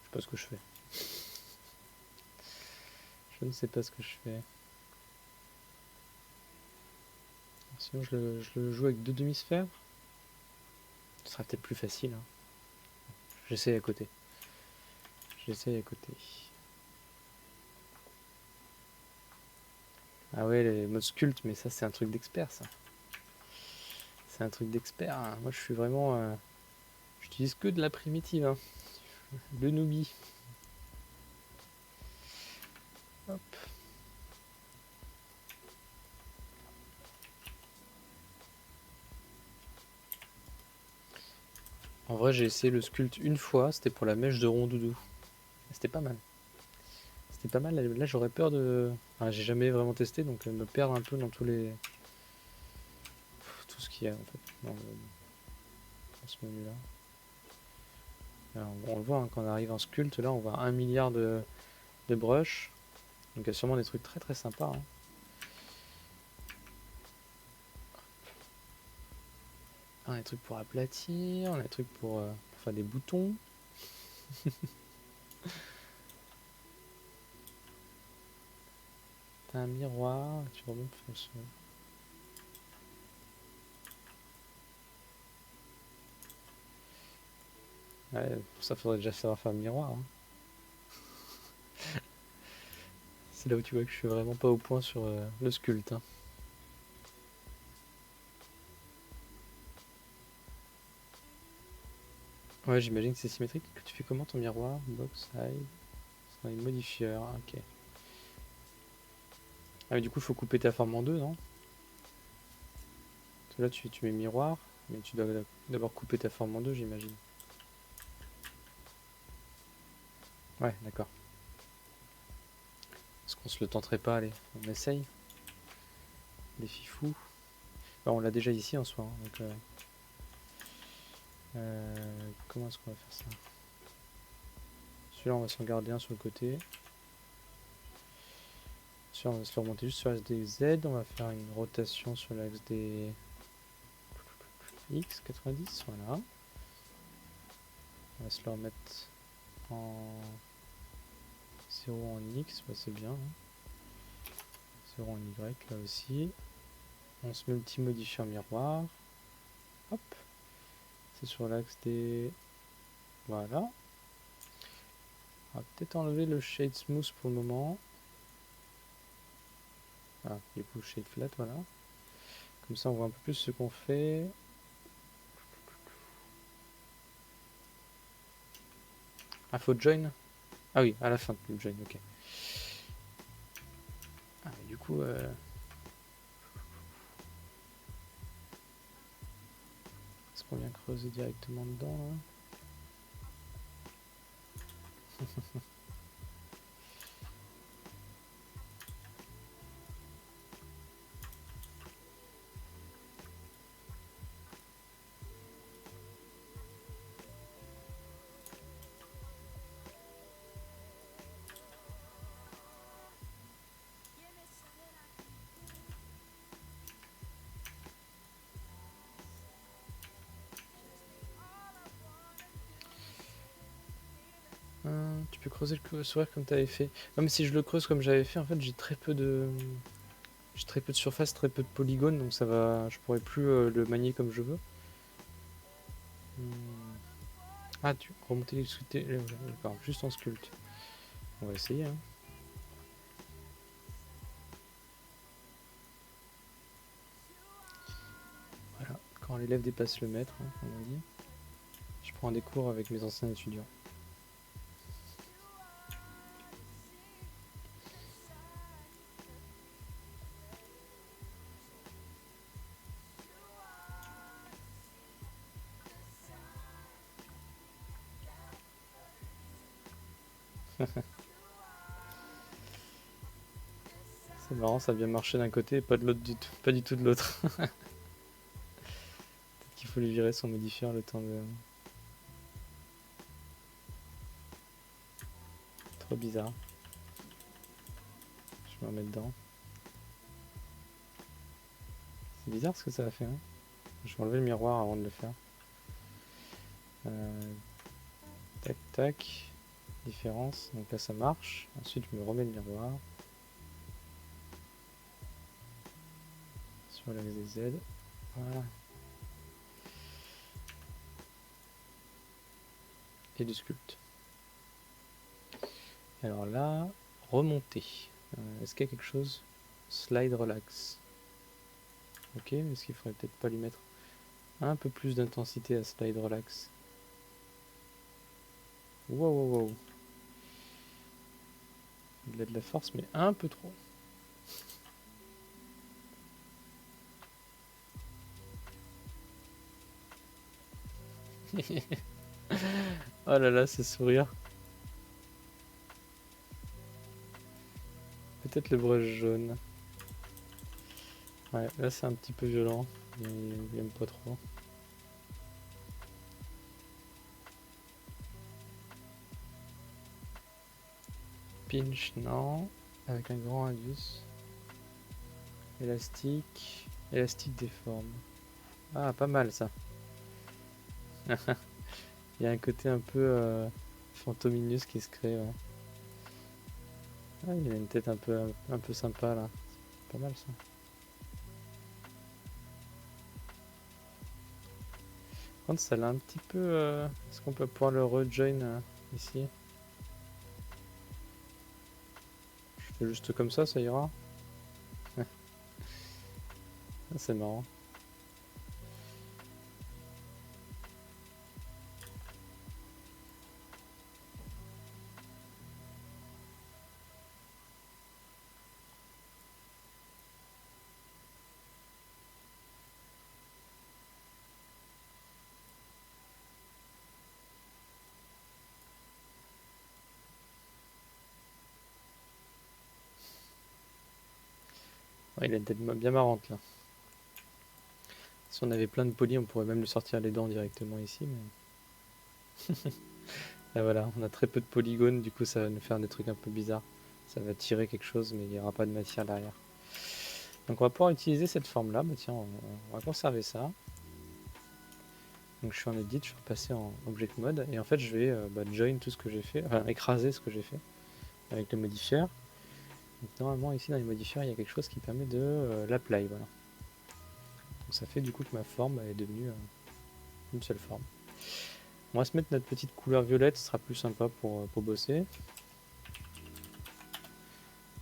Je sais pas ce que je fais. Je ne sais pas ce que je fais. Sinon je le joue avec deux demi-sphères. Ce sera peut-être plus facile. Hein. J'essaie à côté. Ah ouais, les modes sculpte, mais ça c'est un truc d'expert ça. C'est un truc d'expert. Hein. Moi je suis vraiment... J'utilise que de la primitive. Hein. Le newbie. Hop. En vrai j'ai essayé le sculpte une fois, c'était pour la mèche de Rondoudou. C'était pas mal. C'était pas mal, là j'aurais peur de... Enfin, j'ai jamais vraiment testé, donc me perdre un peu dans tout ce qu'il y a en fait dans ce menu là. Alors, on le voit hein, quand on arrive en sculpte, là on voit 1 milliard de brush. Donc il y a sûrement des trucs très sympas. Hein. On a des trucs pour aplatir, on a des trucs pour faire des boutons. T'as un miroir, tu remontes sur... Ouais, pour ça faudrait déjà savoir faire un miroir. Hein. C'est là où tu vois que je suis vraiment pas au point sur le sculpte. Hein. Ouais, j'imagine que c'est symétrique. Que tu fais comment ton miroir? Box, hide. C'est les modifieurs, ok. Ah mais du coup il faut couper ta forme en deux, non? Parce que là tu mets miroir, mais tu dois d'abord couper ta forme en deux, j'imagine. Ouais, d'accord. Est-ce qu'on se le tenterait pas? Allez, on essaye. Des fifous. Bah, on l'a déjà ici en soi, hein, donc comment est-ce qu'on va faire ça? Celui-là on va s'en garder un sur le côté. Celui-là on va se faire remonter juste sur l'axe des Z. On va faire une rotation sur l'axe des X 90, voilà. On va se le remettre en 0 en X, bah c'est bien. Hein. 0 en Y là aussi. On se met le petit modifier miroir. Hop. C'est sur l'axe des... Voilà. On va peut-être enlever le shade smooth pour le moment. Ah, du coup shade flat, voilà. Comme ça on voit un peu plus ce qu'on fait. Ah, faut join? Ah oui, à la fin du join, ok. Ah, mais du coup... Est-ce qu'on vient creuser directement dedans là? Tu peux creuser le sourire comme tu avais fait. Même si je le creuse comme j'avais fait, en fait j'ai très peu de... J'ai très peu de surface, très peu de polygones, donc ça va... Je pourrais plus le manier comme je veux. Ah, tu remonter les sculptés... D'accord, juste en sculpte. On va essayer, hein. Voilà, quand l'élève dépasse le maître, hein, on va dire. Je prends des cours avec mes anciens étudiants. C'est marrant, ça a bien marché d'un côté et pas de l'autre du tout, pas du tout de l'autre. Peut-être qu'il faut lui virer son modifieur le temps de... Trop bizarre. Je vais me remettre dedans. C'est bizarre ce que ça a fait, hein. Je vais enlever le miroir avant de le faire. Tac tac. Différence. Donc là ça marche. Ensuite je me remets le miroir. Sur l'axe des Z. Voilà. Et du sculpte. Alors là, remonter. Est-ce qu'il y a quelque chose? Slide relax. Ok, mais est-ce qu'il faudrait peut-être pas lui mettre un peu plus d'intensité à slide relax? Wow, wow, wow. Il a de la force, mais un peu trop. Oh là là, ce sourire. Peut-être le brush jaune. Ouais, là c'est un petit peu violent. Il aime pas trop. Pinch, non. Avec un grand radius. Élastique. Élastique déforme. Ah, pas mal ça. Il y a un côté un peu fantominus qui se crée. Ouais. Ah, il a une tête un peu sympa là. Pas mal ça. Par contre, ça l'a un petit peu. Est-ce qu'on peut pouvoir le rejoin ici? Je fais juste comme ça ira. C'est marrant. Ouais, il a une tête bien marrante là. Si on avait plein de polis, on pourrait même lui sortir les dents directement ici. Mais... Là voilà, on a très peu de polygones, du coup ça va nous faire des trucs un peu bizarres. Ça va tirer quelque chose, mais il n'y aura pas de matière derrière. Donc on va pouvoir utiliser cette forme là. Bah, tiens, on va conserver ça. Donc je suis en edit, je vais repasser en object mode. Et en fait je vais join tout ce que j'ai fait, enfin écraser ce que j'ai fait avec le modifier. Donc normalement ici dans les modifiers il y a quelque chose qui permet de l'apply, voilà. Donc ça fait du coup que ma forme est devenue une seule forme. On va se mettre notre petite couleur violette, ce sera plus sympa pour bosser.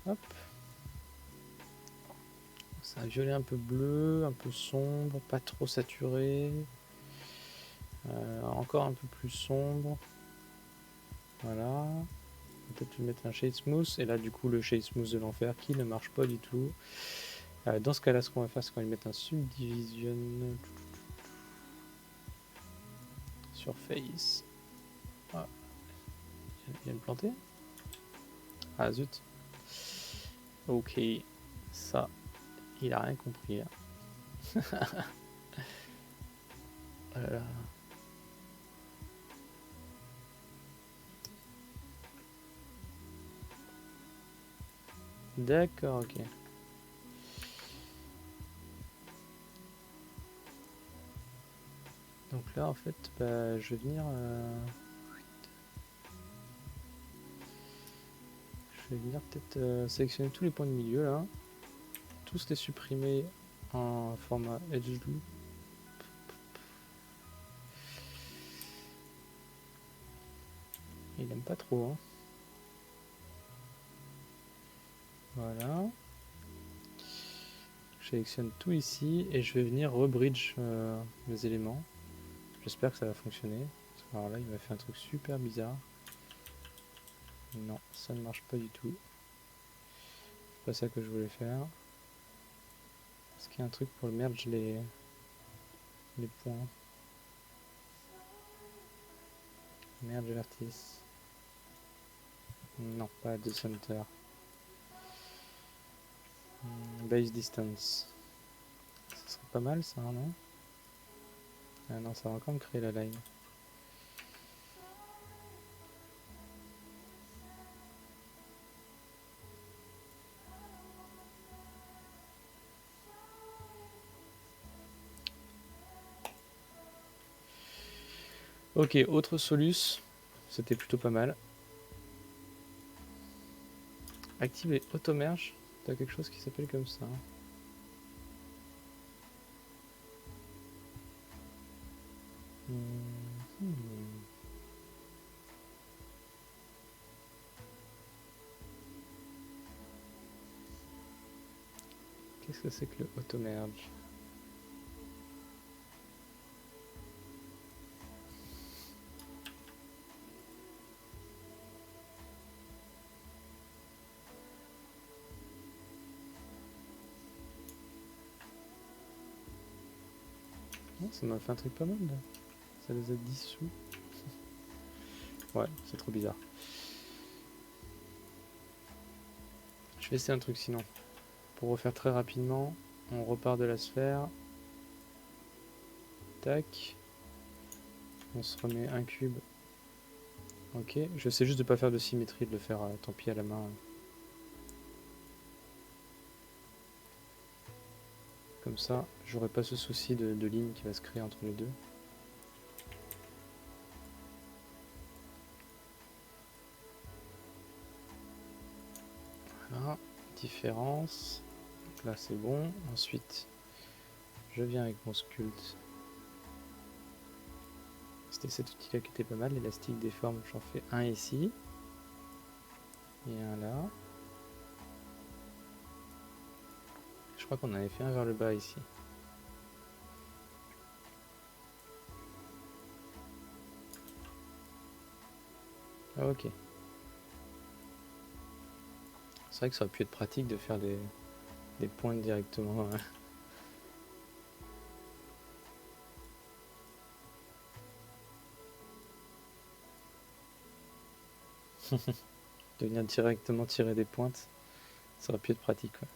Hop. C'est un violet un peu bleu, un peu sombre, pas trop saturé. Encore un peu plus sombre. Voilà. Peut-être je vais mettre un shade smooth. Et là du coup le shade smooth de l'enfer qui ne marche pas du tout. Dans ce cas là ce qu'on va faire c'est qu'on va lui mettre un subdivision surface. Ah. Il vient de planter. Ah zut. Ok. Ça, il a rien compris. Oh là là. D'accord, ok. Donc là, en fait, je vais venir... Je vais venir peut-être sélectionner tous les points de milieu, là. Tous les supprimer en format edge loop. Il aime pas trop, hein. Voilà. Je sélectionne tout ici et je vais venir rebridge mes éléments. J'espère que ça va fonctionner. Alors là, il m'a fait un truc super bizarre. Non, ça ne marche pas du tout. C'est pas ça que je voulais faire. Est-ce qu'il y a un truc pour merge les points? Merge vertice. Non, pas de center. Base distance. Ça serait pas mal ça, non? Ah non, ça va encore me créer la line. Ok, autre soluce. C'était plutôt pas mal. Activer auto-merge. T'as quelque chose qui s'appelle comme ça. Qu'est-ce que c'est que le auto-merge? Oh, ça m'a fait un truc pas mal là. Ça les a dissous. Ouais, c'est trop bizarre. Je vais essayer un truc sinon. Pour refaire très rapidement, on repart de la sphère. Tac. On se remet un cube. Ok, je sais juste de pas faire de symétrie, de le faire tant pis à la main. Comme ça, j'aurai pas ce souci de ligne qui va se créer entre les deux. Voilà, différence. Donc là c'est bon. Ensuite, je viens avec mon sculpt. C'était cet outil là qui était pas mal. L'élastique des formes, j'en fais un ici. Et un là. Je crois qu'on avait fait un vers le bas ici. Ah ok. C'est vrai que ça aurait pu être pratique de faire des pointes directement. De venir directement tirer des pointes, ça aurait pu être pratique. Ouais.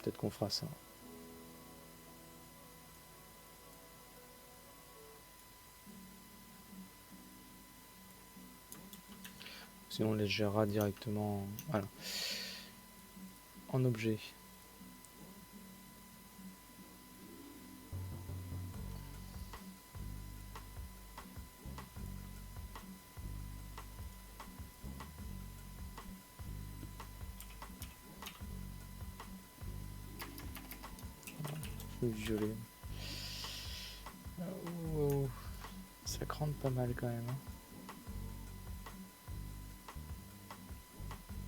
Peut-être qu'on fera ça. Sinon on les gérera directement voilà, en objet. Violet. Oh, ça crante pas mal quand même. Hein.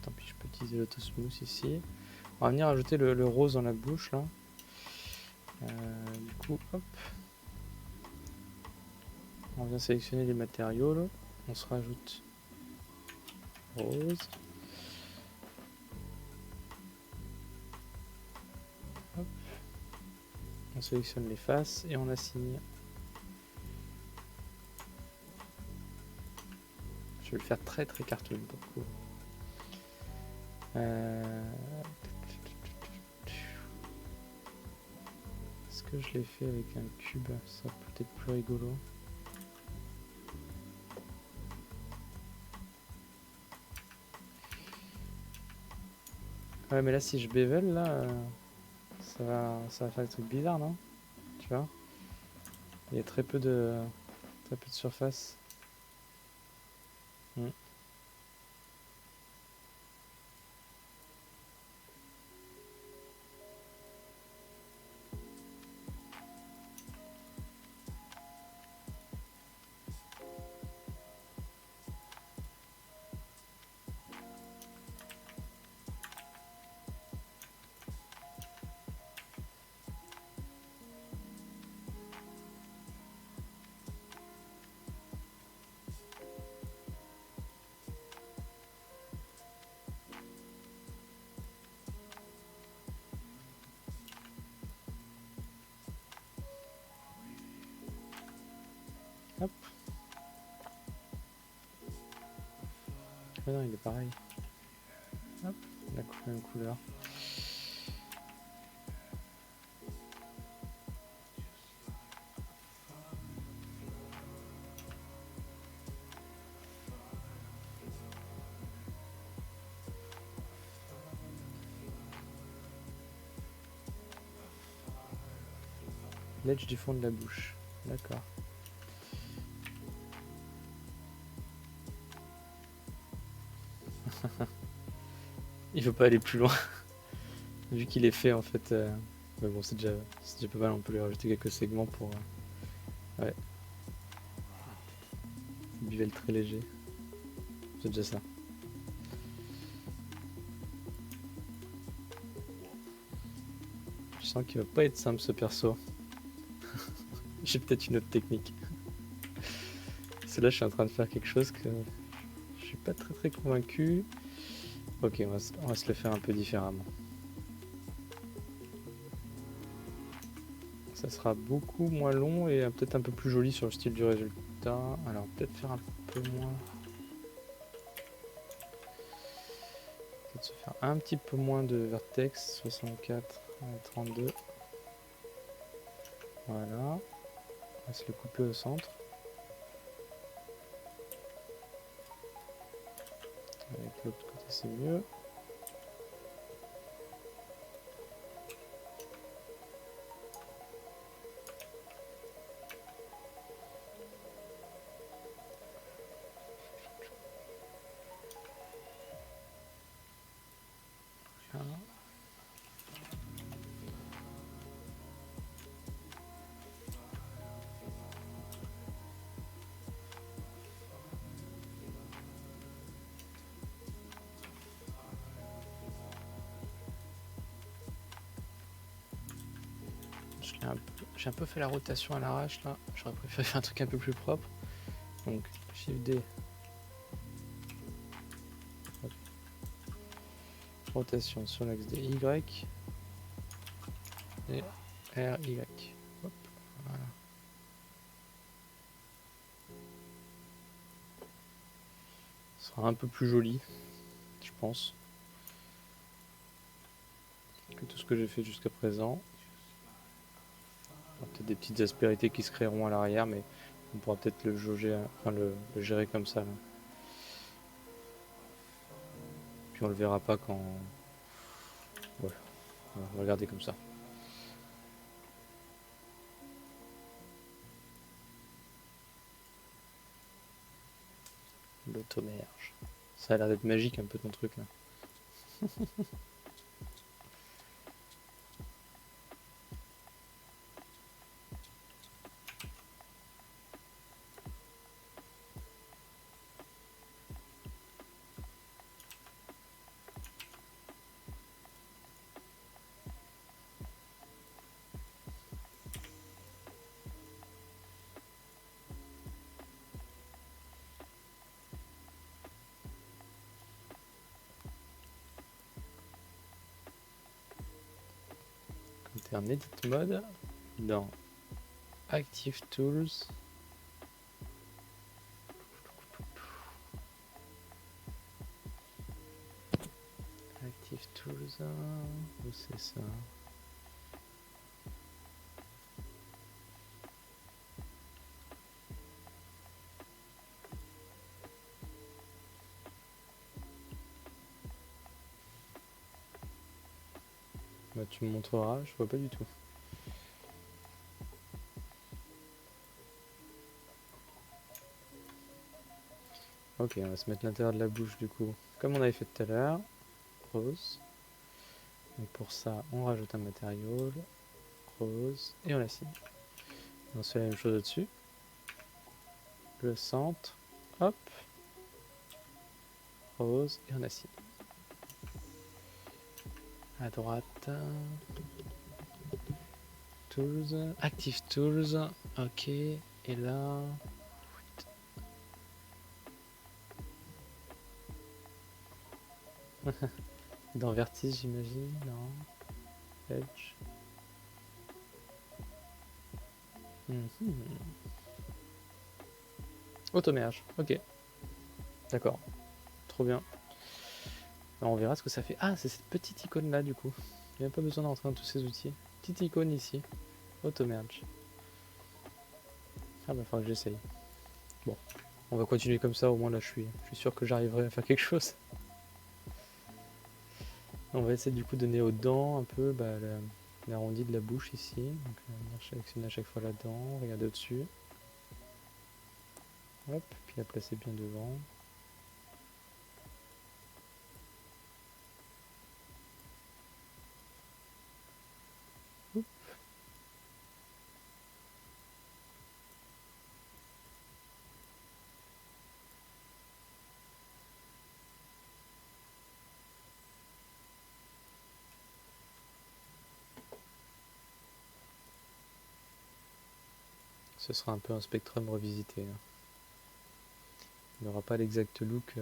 Tant pis, je peux utiliser l'autosmooth ici. On va venir ajouter le rose dans la bouche là. Du coup, hop. On vient sélectionner les matériaux là. On se rajoute rose. Hop. On sélectionne les faces et on assigne. Je vais le faire très très cartoon pour le coup. Est-ce que je l'ai fait avec un cube? Ça peut être plus rigolo. Ouais mais là si je bevel là, ça va faire des trucs bizarres non? Tu vois? Il y a très peu de surface. Hop. Ah non, il est pareil. Hop, la même couleur. L'edge du fond de la bouche. D'accord. Il faut pas aller plus loin. Vu qu'il est fait en fait. Mais bon, c'est déjà pas mal. On peut lui rajouter quelques segments pour. Ouais. Bivel très léger. C'est déjà ça. Je sens qu'il va pas être simple ce perso. J'ai peut-être une autre technique. Parce que là, je suis en train de faire quelque chose que je suis pas très convaincu. Ok, on va se le faire un peu différemment. Ça sera beaucoup moins long et peut-être un peu plus joli sur le style du résultat. Alors peut-être faire un peu moins. Peut-être se faire un petit peu moins de vertex, 64 et 32. Voilà. On va se le couper au centre. Avec l'autre côté c'est mieux. Voilà. J'ai un peu fait la rotation à l'arrache là. J'aurais préféré faire un truc un peu plus propre. Donc Shift D. Hop. Rotation sur l'axe des Y. Et R, Y. Hop. Voilà. Ce sera un peu plus joli, je pense. que tout ce que j'ai fait jusqu'à présent. Peut-être des petites aspérités qui se créeront à l'arrière, mais on pourra peut-être le jauger, enfin le gérer comme ça, là. Puis on le verra pas quand... Ouais, on va regarder comme ça. L'automerge. Ça a l'air d'être magique un peu ton truc là. Quand t'es en edit mode, dans Active Tools, Active Tools, où c'est ça? Bah, tu me montreras, je vois pas du tout. Ok, on va se mettre l'intérieur de la bouche du coup, comme on avait fait tout à l'heure. Rose. Donc pour ça, on rajoute un matériau, rose, et on l'assigne. On se fait la même chose au-dessus. Le centre, hop, rose, et on assigne. À droite, Tools, Active Tools, ok, et là... Dans Vertice, j'imagine, non. Edge. Automerge, ok. D'accord, trop bien. Alors on verra ce que ça fait. Ah, c'est cette petite icône là du coup. Il n'y a pas besoin de rentrer dans tous ces outils. Petite icône ici. Automerge. Ah bah faudra que j'essaye. Bon, on va continuer comme ça, au moins là je suis sûr que j'arriverai à faire quelque chose. On va essayer du coup de donner aux dents un peu bah, l'arrondi de la bouche ici. Donc on va sélectionner à chaque fois la dent, regarder au-dessus. Hop, puis la placer bien devant. Oups. Ce sera un peu un spectrum revisité. Hein. Il n'aura pas l'exact look.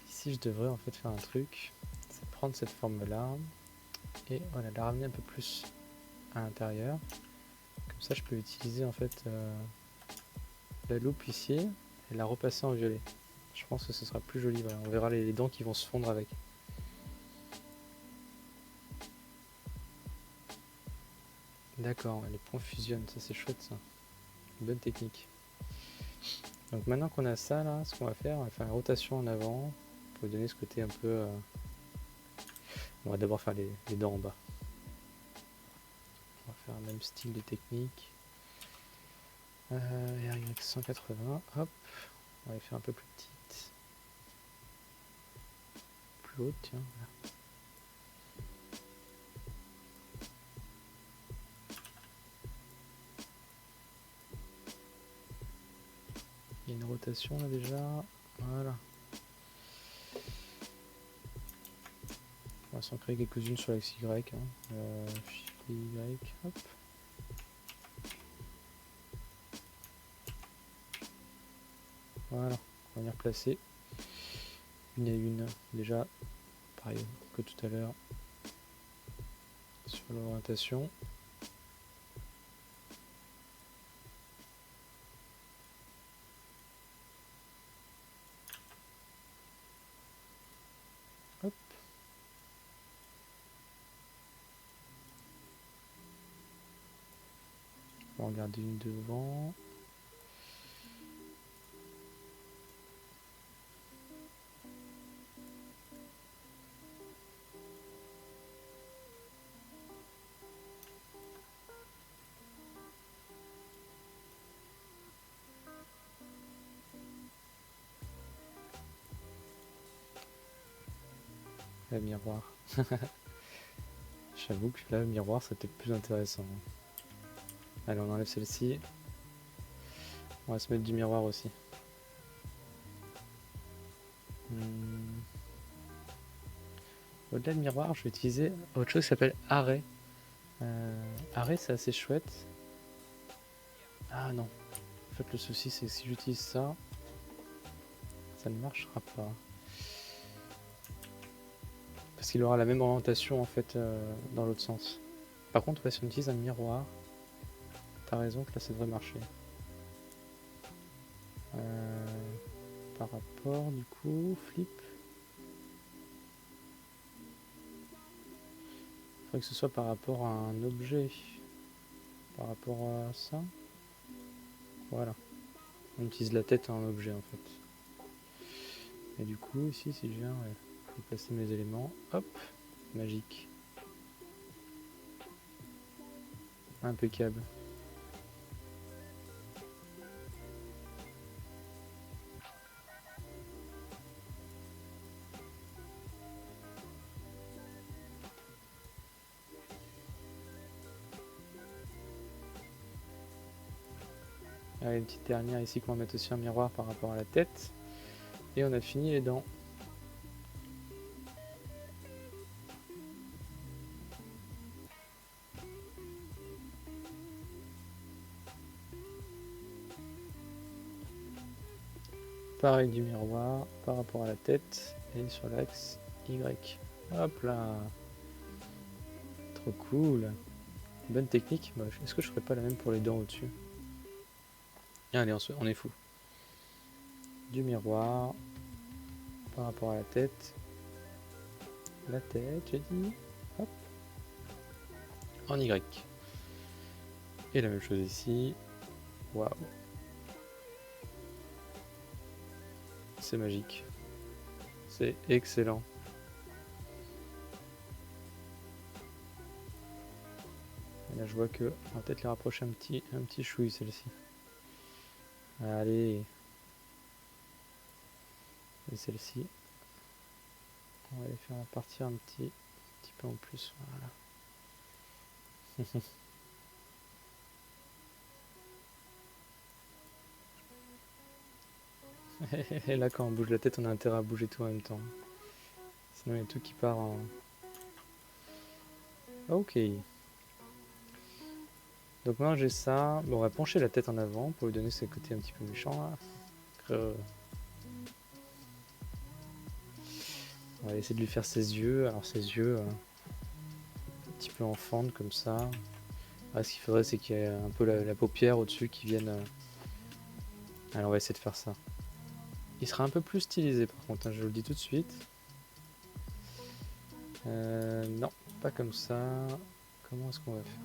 Ici, je devrais en fait faire un truc. C'est prendre cette forme-là et voilà, la ramener un peu plus à l'intérieur. Comme ça, je peux utiliser en fait la loupe ici et la repasser en violet. Je pense que ce sera plus joli. Voilà. On verra les dents qui vont se fondre avec. D'accord, les points fusionnent, ça c'est chouette ça. Une bonne technique. Donc maintenant qu'on a ça là, ce qu'on va faire, on va faire une rotation en avant pour donner ce côté un peu... On va d'abord faire les dents en bas. On va faire le même style de technique. RY 180, hop, on va les faire un peu plus petites. Plus haute, tiens, voilà. Il y a une rotation là déjà, voilà. On va s'en créer quelques-unes sur l'axe Y. Hein. Y, hop. Voilà, on va venir placer une à une déjà, pareil que tout à l'heure sur l'orientation. On va en garder une devant. Le miroir. J'avoue que là, le miroir, c'est peut-être plus intéressant. Allez, on enlève celle-ci. On va se mettre du miroir aussi. Au-delà de miroir, je vais utiliser autre chose qui s'appelle arrêt. Arrêt, c'est assez chouette. Ah non. En fait, le souci, c'est que si j'utilise ça, ça ne marchera pas. Parce qu'il aura la même orientation en fait dans l'autre sens. Par contre, ouais, si on utilise un miroir, t'as raison que là ça devrait marcher. Par rapport du coup, flip. Il faudrait que ce soit par rapport à un objet. Par rapport à ça. Voilà. On utilise la tête en objet en fait. Et du coup, ici, si je viens, ouais, je vais placer mes éléments. Hop, magique. Impeccable. Allez, une petite dernière ici qu'on va mettre aussi un miroir par rapport à la tête. Et on a fini les dents. Pareil du miroir par rapport à la tête et sur l'axe Y. Hop là. Trop cool. Bonne technique. Bah, est-ce que je ferais pas la même pour les dents au-dessus? Allez, on est fou. Du miroir par rapport à la tête. La tête, j'ai dit. Hop. En Y. Et la même chose ici. Waouh. C'est magique. C'est excellent. Et là, je vois que on va peut-être les rapprocher un petit chouille celle-ci. Allez. Et celle-ci. On va les faire partir un petit peu en plus. Voilà. Et là, quand on bouge la tête, on a intérêt à bouger tout en même temps. Sinon, il y a tout qui part en... Ok. Donc maintenant, j'ai ça. Bon, on va pencher la tête en avant pour lui donner ce côté un petit peu méchant, là. On va essayer de lui faire ses yeux. Alors, ses yeux, un petit peu en fente, comme ça. Ah, ce qu'il faudrait, c'est qu'il y ait un peu la paupière au-dessus qui vienne... Alors, on va essayer de faire ça. Il sera un peu plus stylisé, par contre, hein, je vous le dis tout de suite. Non, pas comme ça. Comment est-ce qu'on va faire?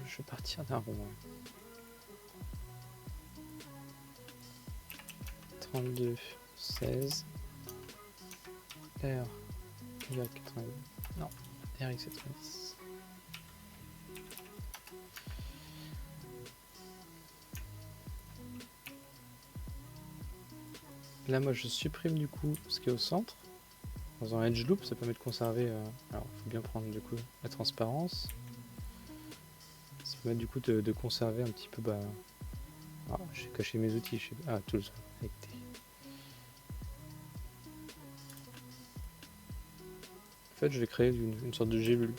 Je vais partir d'un rond. 32, 16, R, Y, 90. Non, RX 90. Là, moi, je supprime du coup ce qui est au centre. Dans un edge loop, ça permet de conserver. Alors, il faut bien prendre du coup la transparence. Ça permet du coup de conserver un petit peu. Bah, ah, j'ai caché mes outils. Ah, tools. Avec T. En fait, je vais créer une sorte de gélule.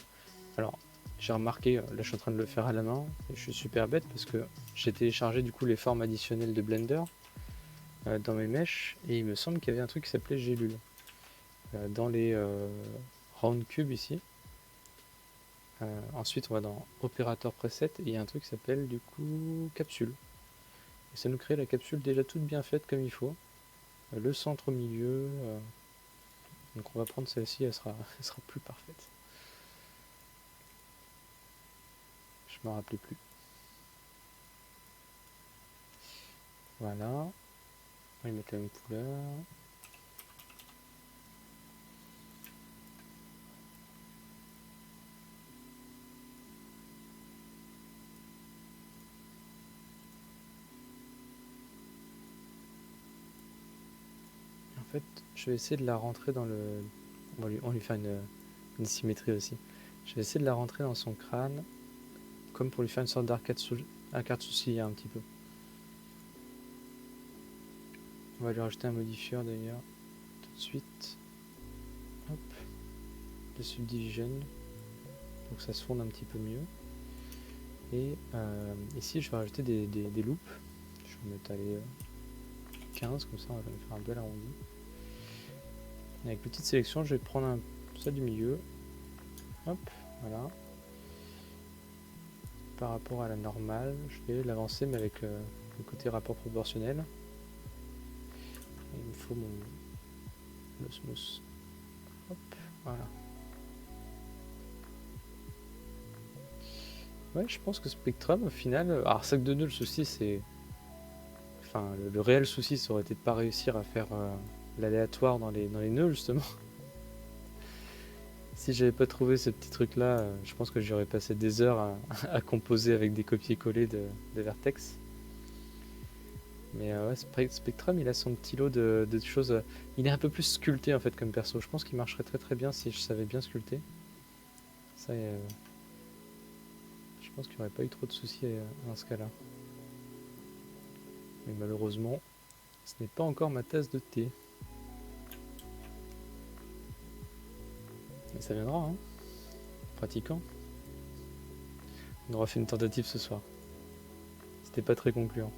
Alors, j'ai remarqué, là je suis en train de le faire à la main, et je suis super bête parce que j'ai téléchargé du coup les formes additionnelles de Blender dans mes mèches, et il me semble qu'il y avait un truc qui s'appelait gélule. Dans les round cubes ici. Ensuite on va dans opérateur preset, et il y a un truc qui s'appelle du coup capsule. Et ça nous crée la capsule déjà toute bien faite comme il faut. le centre au milieu. Donc on va prendre celle-ci, elle sera plus parfaite. Je me rappelais plus. Voilà. On va y mettre la même couleur. En fait, je vais essayer de la rentrer dans le... On lui fait une symétrie aussi. Je vais essayer de la rentrer dans son crâne, comme pour lui faire une sorte d'arcade sourcilière un petit peu. On va lui rajouter un modifieur d'ailleurs, tout de suite. Hop. De subdivision, pour que ça se fonde un petit peu mieux. Et ici, je vais rajouter des loops. Je vais mettre aller 15, comme ça on va faire un bel arrondi. Et avec petite sélection, je vais prendre ça du milieu. Hop, voilà. Par rapport à la normale, je vais l'avancer, mais avec le côté rapport proportionnel. Et il me faut le smooth. Hop, voilà. Ouais, je pense que Spectrum, au final... Alors, sac de nœuds, le souci, c'est... Enfin, le réel souci, ça aurait été de pas réussir à faire l'aléatoire dans les nœuds, justement. Si j'avais pas trouvé ce petit truc-là, je pense que j'aurais passé des heures à composer avec des copier-coller de Vertex. Mais ouais, Spectrum, il a son petit lot de choses. Il est un peu plus sculpté, en fait, comme perso. Je pense qu'il marcherait très très bien si je savais bien sculpter. Ça, je pense qu'il n'y aurait pas eu trop de soucis dans ce cas-là. Mais malheureusement, ce n'est pas encore ma tasse de thé. Mais ça viendra, hein, en pratiquant. On aura fait une tentative ce soir. C'était pas très concluant.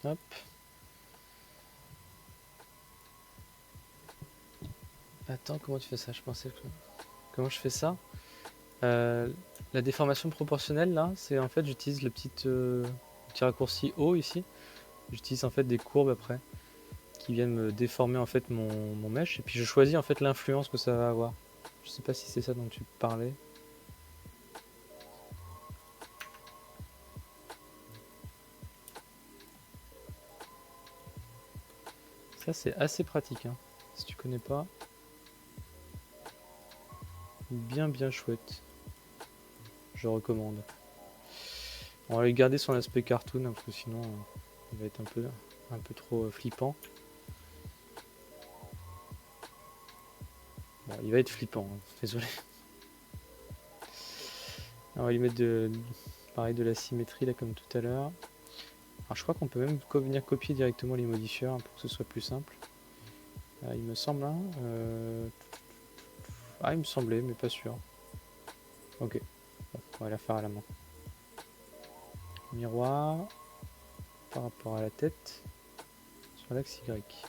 Hop. Attends, comment tu fais ça? Je pensais que... Comment je fais ça? La déformation proportionnelle, là, c'est en fait, j'utilise le petit raccourci O ici. J'utilise en fait des courbes après, qui viennent me déformer en fait mon mesh. Et puis je choisis en fait l'influence que ça va avoir. Je sais pas si c'est ça dont tu parlais. Ça, c'est assez pratique, hein. Si tu connais pas, bien chouette. Je recommande. On va lui garder son aspect cartoon, hein, parce que sinon, il va être un peu trop flippant. Bon, il va être flippant, hein, désolé. On va lui mettre pareil de la symétrie là comme tout à l'heure. Alors je crois qu'on peut même venir copier directement les modifieurs, hein, pour que ce soit plus simple. Il me semble, hein, ah, il me semblait, mais pas sûr. Ok, bon, on va la faire à la main. Miroir par rapport à la tête sur l'axe Y.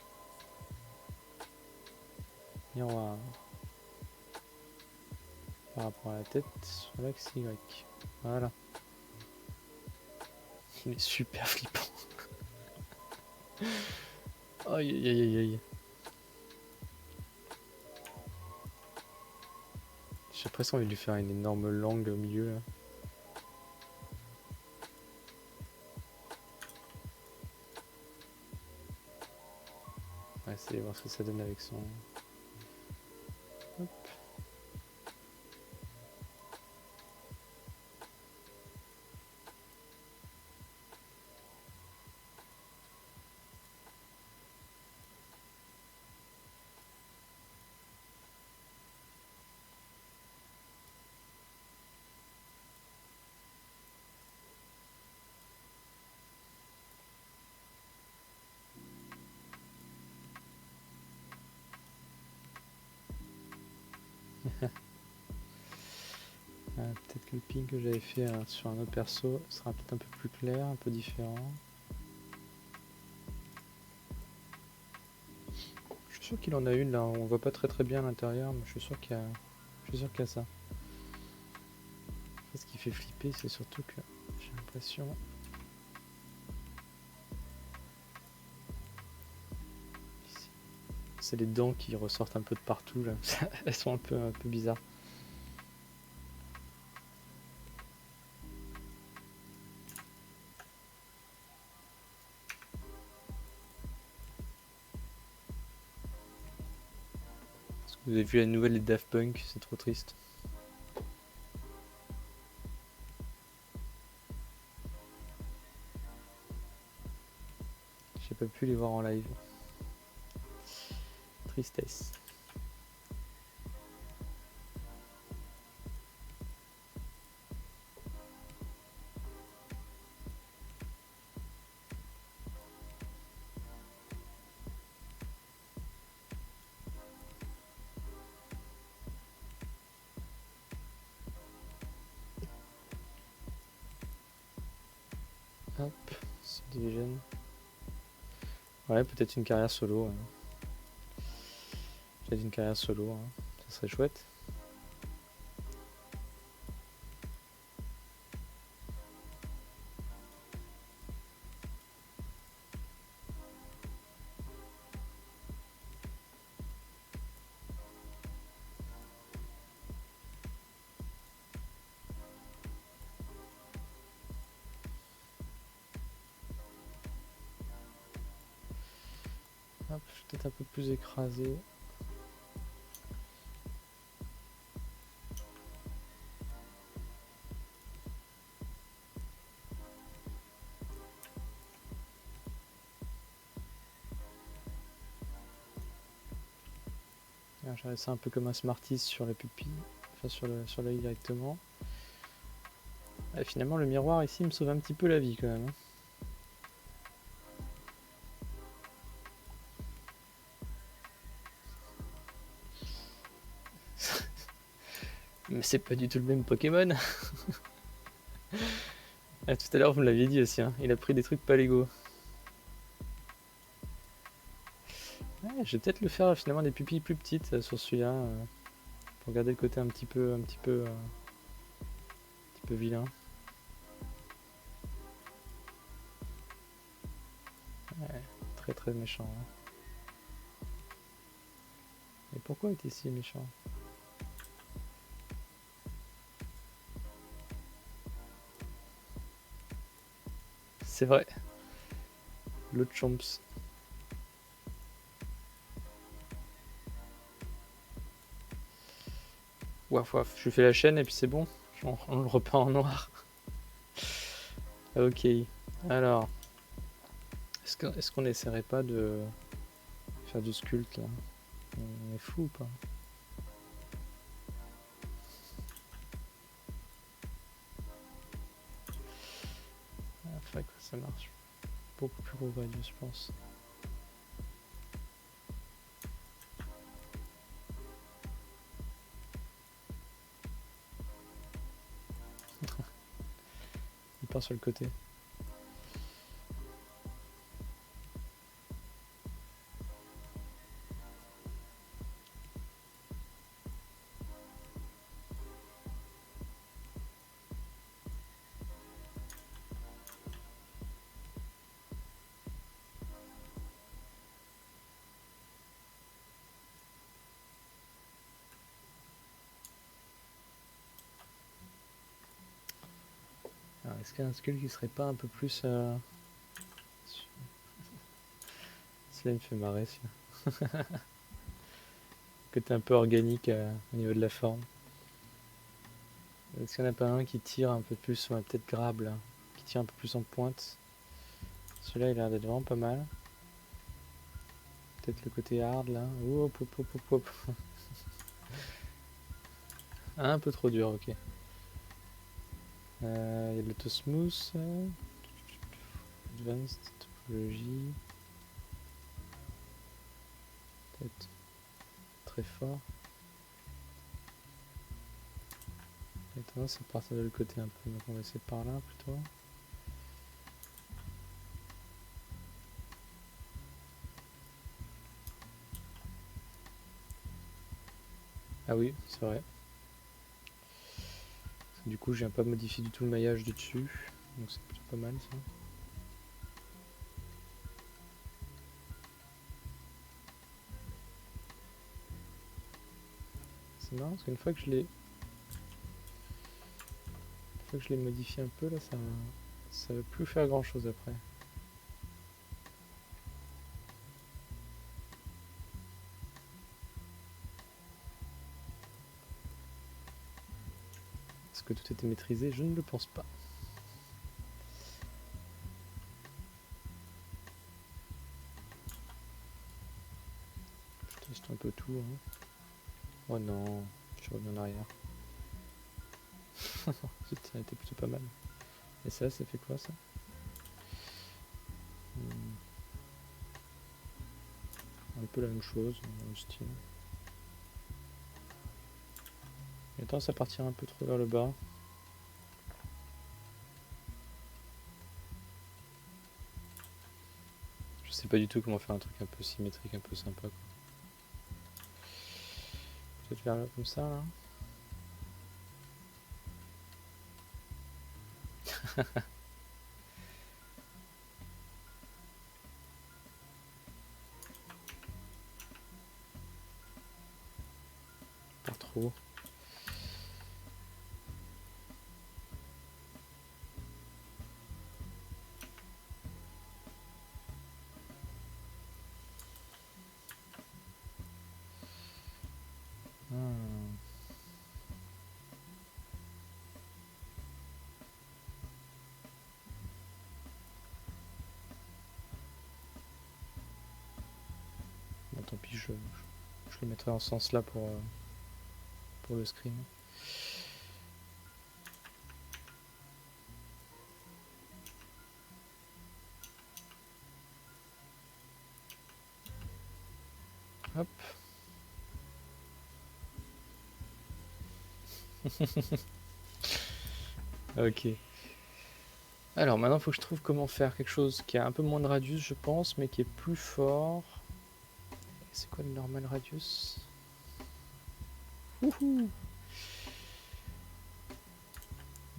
Miroir par rapport à la tête sur l'axe Y. Voilà. Il est super flippant. Aïe aïe aïe aïe. J'ai presque envie de lui faire une énorme langue au milieu là. On va essayer de voir ce que ça donne avec son... Hop. Peut-être que le ping que j'avais fait sur un autre perso sera peut-être un peu plus clair, un peu différent. Je suis sûr qu'il en a une là, on voit pas très bien à l'intérieur, mais je suis sûr qu'il y a ça. Ce qui fait flipper, c'est surtout que j'ai l'impression... C'est les dents qui ressortent un peu de partout là. Elles sont un peu bizarres. Est-ce que vous avez vu la nouvelle des Daft Punk? C'est trop triste. J'ai pas pu les voir en live. Tristesse. Hop, Subdivision. Ouais, peut-être une carrière solo. Peut-être une carrière solo, hein. Ça serait chouette. Hop, je suis peut-être un peu plus écrasé. J'aurais ça un peu comme un Smarties sur la pupille, enfin sur l'œil directement. Et finalement le miroir ici me sauve un petit peu la vie quand même. Mais c'est pas du tout le même Pokémon. Ah, tout à l'heure vous me l'aviez dit aussi, hein. Il a pris des trucs pas légaux. Ouais, je vais peut-être le faire finalement des pupilles plus petites sur celui-là, pour garder le côté un petit peu vilain. Ouais, très méchant. Hein. Et pourquoi est-il si méchant? C'est vrai. Le Chomps. Waf waf, je lui fais la chaîne et puis c'est bon. On le repeint en noir. Ok. Alors. Est-ce qu'on essaierait pas de faire du sculpte là? On est fou ou pas? Ah, faudrait que ça marche. Beaucoup plus gros radius, je pense. Il part sur le côté. Alors, est-ce qu'il y a un skull qui serait pas un peu plus... Cela me fait marrer, celui-là. Côté un peu organique au niveau de la forme. Est-ce qu'il n'y en a pas un qui tire un peu plus, ouais, peut-être Grab là, qui tire un peu plus en pointe? Celui-là il a l'air d'être vraiment pas mal. Peut-être le côté hard là. Hop, hop, hop, hop, hop. Un peu trop dur, ok. Il y a l'autosmooth. Advanced topologie. Peut-être très fort. J'ai tendance à partir de l'autre côté un peu, donc on va essayer par là plutôt. Ah oui, c'est vrai. Du coup, je viens pas modifier du tout le maillage du dessus, donc c'est plutôt pas mal ça. C'est marrant parce qu'une fois que je l'ai modifié un peu là, ça veut plus faire grand chose après. Est-ce que tout était maîtrisé? Je ne le pense pas. Je teste un peu tout. Hein. Oh non, je reviens en arrière. Ça était plutôt pas mal. Et ça fait quoi ça? Un peu la même chose, dans le style. Il a tendance à partir un peu trop vers le bas. Je sais pas du tout comment faire un truc un peu symétrique, un peu sympa. Peut-être vers là comme ça là. Pas trop. Bon, tant pis, je le mettrai en ce sens là pour le screen. Hop. Ok. Alors maintenant, il faut que je trouve comment faire quelque chose qui a un peu moins de radius, je pense, mais qui est plus fort. C'est quoi le normal radius? Wouhou!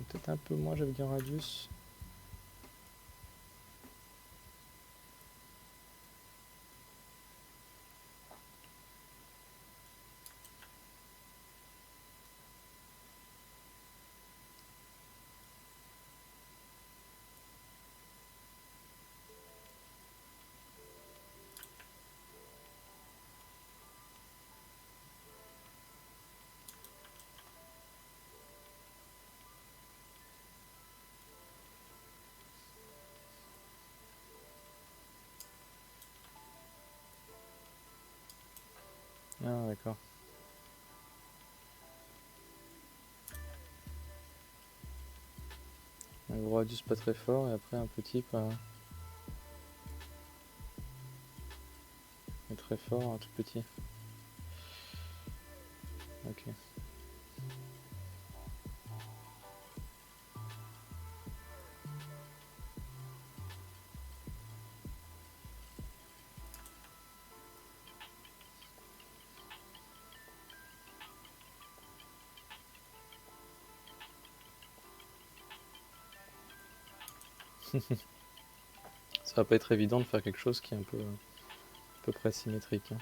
Peut-être un peu moins, j'avais dit en radius. Ah, d'accord. Un gros radius pas très fort et après un petit pas très fort, un tout petit. Ok. Ça va pas être évident de faire quelque chose qui est un peu à peu près symétrique. Hein.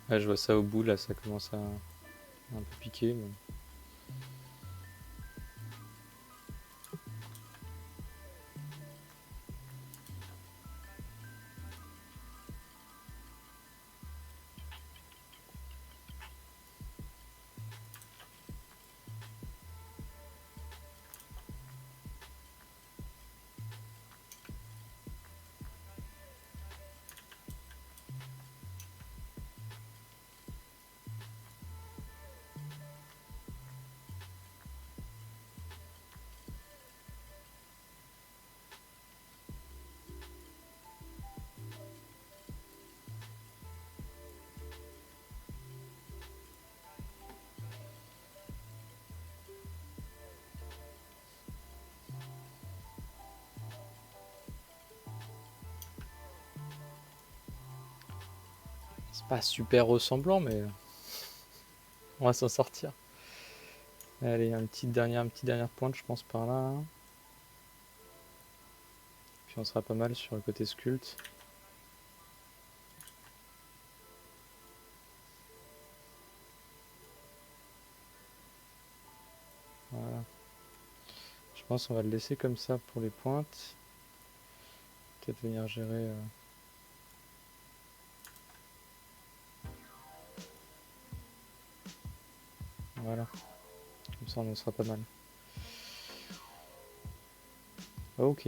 Ah, je vois ça au bout, là, ça commence à un peu piquer. Mais... C'est pas super ressemblant, mais on va s'en sortir. Allez, une petite dernière pointe, je pense, par là. Puis on sera pas mal sur le côté sculpte. Voilà. Je pense qu'on va le laisser comme ça pour les pointes. Peut-être venir gérer... Voilà. Comme ça, on en sera pas mal. Ok.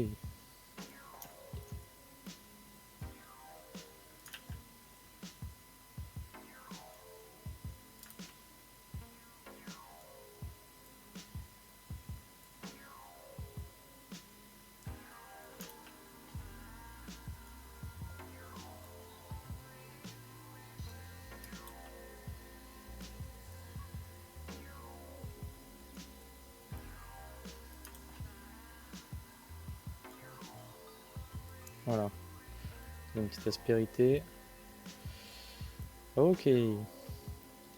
Voilà. Une petite aspérité. Ok.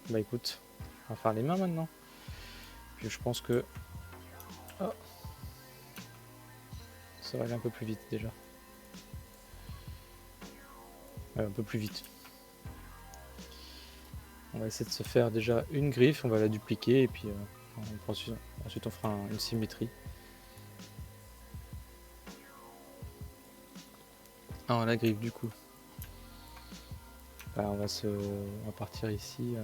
Bah écoute, on va faire les mains maintenant. Puis je pense que... Oh. Ça va aller un peu plus vite déjà. Un peu plus vite. On va essayer de se faire déjà une griffe, on va la dupliquer et puis ensuite on fera une symétrie. Ah, la griffe du coup. Bah, on va partir ici.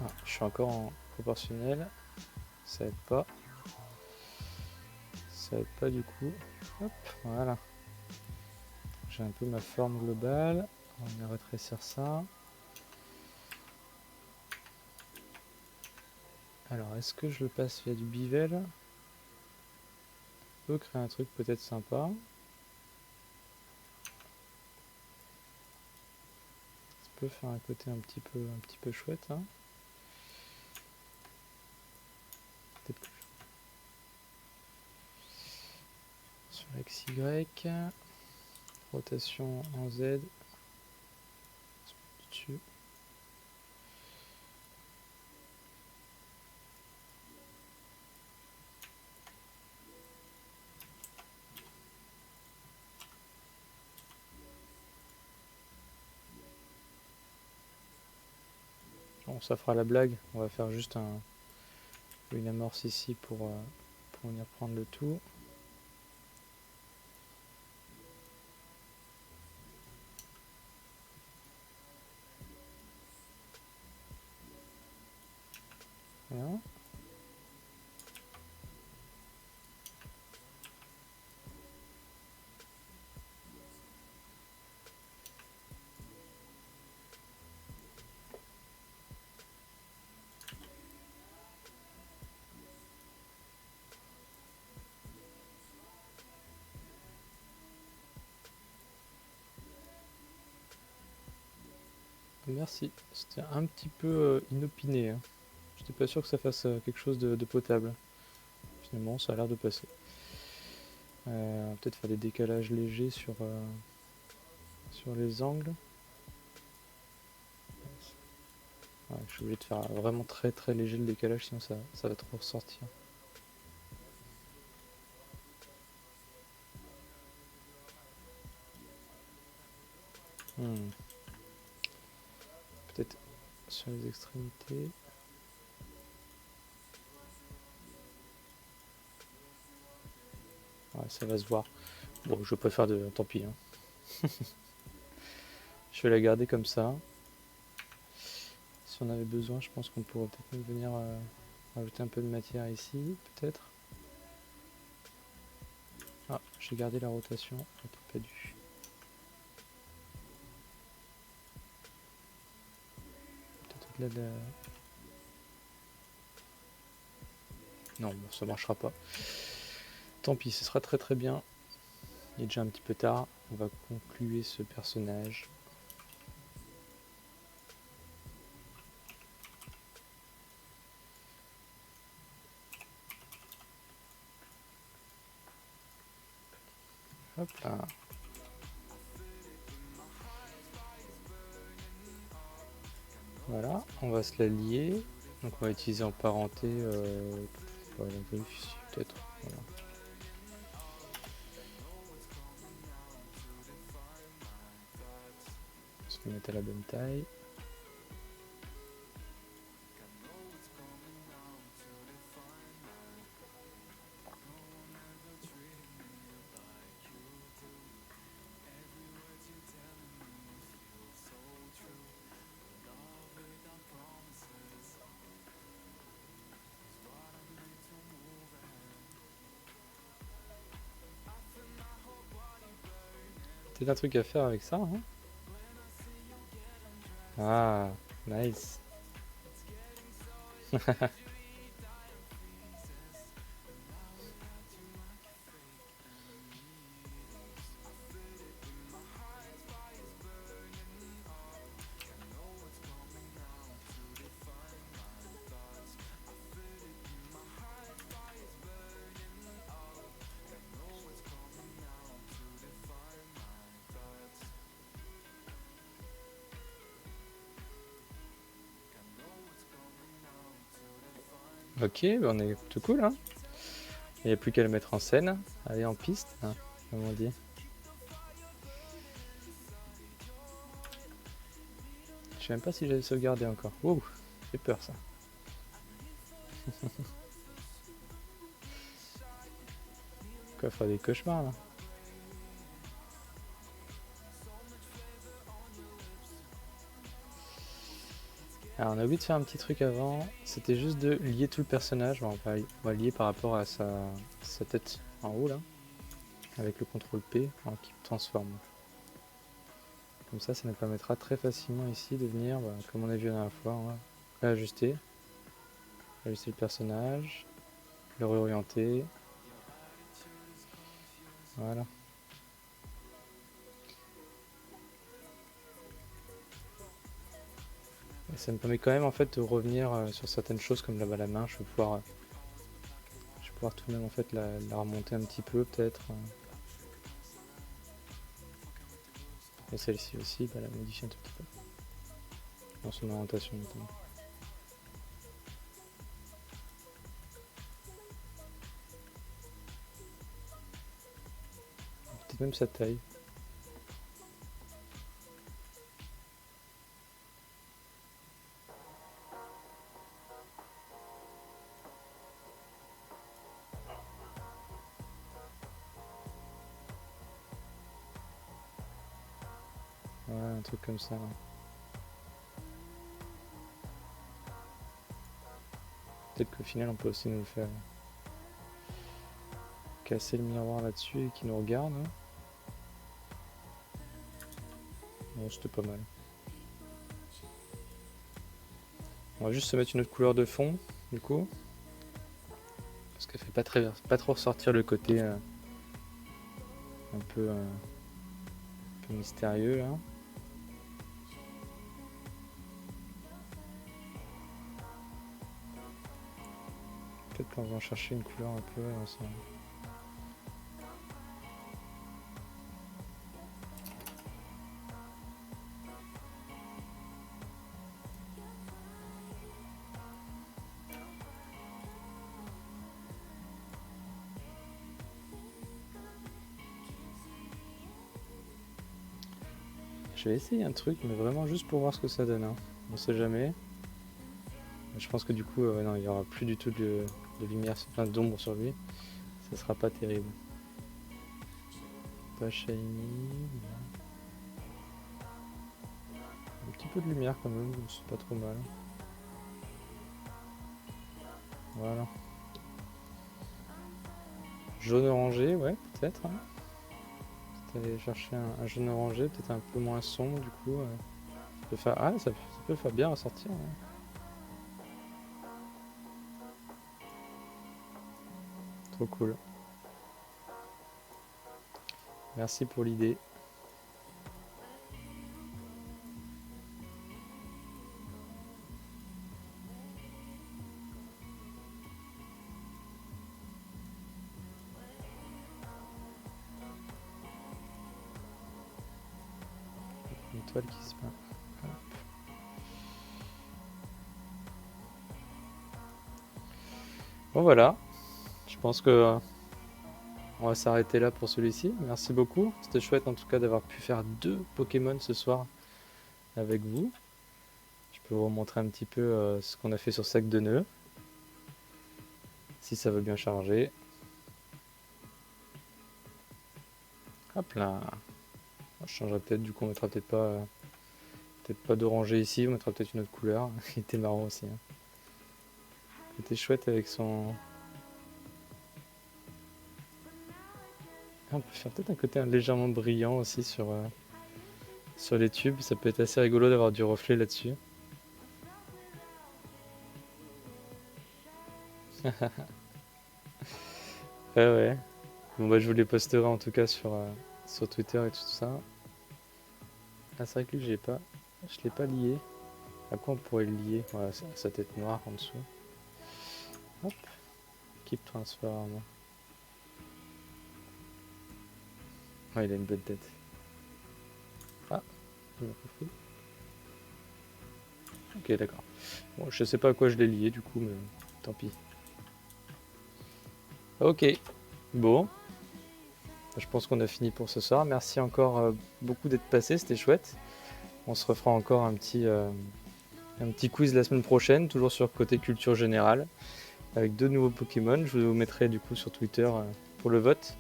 Ah, je suis encore en proportionnel. Ça aide pas. Ça aide pas du coup. Hop, voilà. J'ai un peu ma forme globale. On va rétrécir ça. Alors, est-ce que je le passe via du bivel? On peut créer un truc peut-être sympa. Ça peut faire un côté un petit peu chouette. Hein. Peut-être que sur XY, rotation en Z, dessus. Bon, ça fera la blague. On va faire juste une amorce ici pour venir prendre le tout. Voilà. Merci. C'était un petit peu inopiné. Hein. J'étais pas sûr que ça fasse quelque chose de potable. Finalement, ça a l'air de passer. Peut-être faire des décalages légers sur les angles. Ouais, je suis obligé de faire vraiment très très léger le décalage, sinon ça va trop ressortir. Peut-être sur les extrémités. Ouais, ça va se voir. Bon, je préfère de... Tant pis. Hein. Je vais la garder comme ça. Si on avait besoin, je pense qu'on pourrait peut-être même venir rajouter un peu de matière ici, peut-être. Ah, j'ai gardé la rotation, j'aurais pas dû. Non, bon, ça marchera pas. Tant pis, ce sera très très bien. Il est déjà un petit peu tard. On va conclure ce personnage. Hop là. Voilà, on va se la lier. Donc on va utiliser en parenté peut-être. Voilà. On se le mettre à la bonne taille. Peut-être un truc à faire avec ça, hein. Ah, nice. Ok, bah on est tout cool, hein. Il n'y a plus qu'à le mettre en scène. Aller en piste, hein, comme on dit. Je sais même pas si j'avais sauvegardé encore. Wow, j'ai peur ça. Quoi, faire des cauchemars là. Alors on a oublié de faire un petit truc avant, c'était juste de lier tout le personnage. On va lier par rapport à sa tête en haut là, avec le CTRL P qui transforme. Comme ça nous permettra très facilement ici de venir, comme on a vu la dernière fois, on va réajuster. Ajuster le personnage, le réorienter. Voilà. Et ça me permet quand même en fait de revenir sur certaines choses comme la main. Je vais pouvoir tout de même en fait la remonter un petit peu peut-être. Et celle-ci aussi, la modifier un tout petit peu. Dans son orientation notamment. Peut-être même sa taille. Ouais, un truc comme ça. Là. Peut-être qu'au final on peut aussi nous faire casser le miroir là-dessus et qu'il nous regarde. Hein. Bon, c'était pas mal. On va juste se mettre une autre couleur de fond, du coup. Parce qu'elle fait pas trop ressortir le côté un peu mystérieux là. Peut-être qu'on va chercher une couleur un peu ensemble. Je vais essayer un truc, mais vraiment juste pour voir ce que ça donne. Hein. On sait jamais. Je pense que du coup, non, il n'y aura plus du tout de lumière, enfin d'ombre sur lui. Ça sera pas terrible. Pas shiny. Un petit peu de lumière quand même, c'est pas trop mal. Voilà. Jaune orangé, ouais, peut-être. Hein. Peut-être aller chercher un jaune orangé, peut-être un peu moins sombre du coup. Ça peut faire... Ah, ça peut faire bien ressortir. Hein. Trop cool. Merci pour l'idée. Une étoile qui se peint. Bon voilà, je pense que on va s'arrêter là pour celui-ci. Merci beaucoup. C'était chouette en tout cas d'avoir pu faire 2 Pokémon ce soir avec vous. Je peux vous remontrer un petit peu ce qu'on a fait sur Sac de Nœuds. Si ça veut bien charger. Hop là. Je changerai peut-être, du coup on mettra peut-être pas d'oranger ici, on mettra peut-être une autre couleur. Il était marrant aussi. Hein. Il était chouette avec son... Ah, on peut faire peut-être un côté légèrement brillant aussi sur les tubes. Ça peut être assez rigolo d'avoir du reflet là-dessus. Ouais, ouais. Bon bah je vous les posterai en tout cas sur Twitter et tout ça. Ah c'est vrai que lui je l'ai pas lié. À quoi on pourrait le lier? Voilà, sa tête noire en dessous. Hop, keep transform. Ah il a une bonne tête. Ah, il m'a compris. Ok d'accord. Bon je sais pas à quoi je l'ai lié du coup mais tant pis. Ok, bon. Je pense qu'on a fini pour ce soir. Merci encore beaucoup d'être passé, c'était chouette. On se refera encore un petit quiz la semaine prochaine, toujours sur côté culture générale, avec 2 nouveaux Pokémon. Je vous mettrai du coup sur Twitter pour le vote.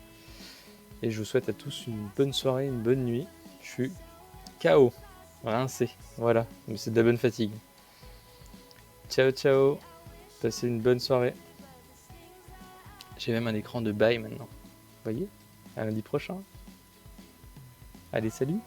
Et je vous souhaite à tous une bonne soirée, une bonne nuit. Je suis KO, rincé, voilà, mais c'est de la bonne fatigue. Ciao ciao, passez une bonne soirée. J'ai même un écran de bye maintenant. Vous voyez? À lundi prochain. Allez, salut!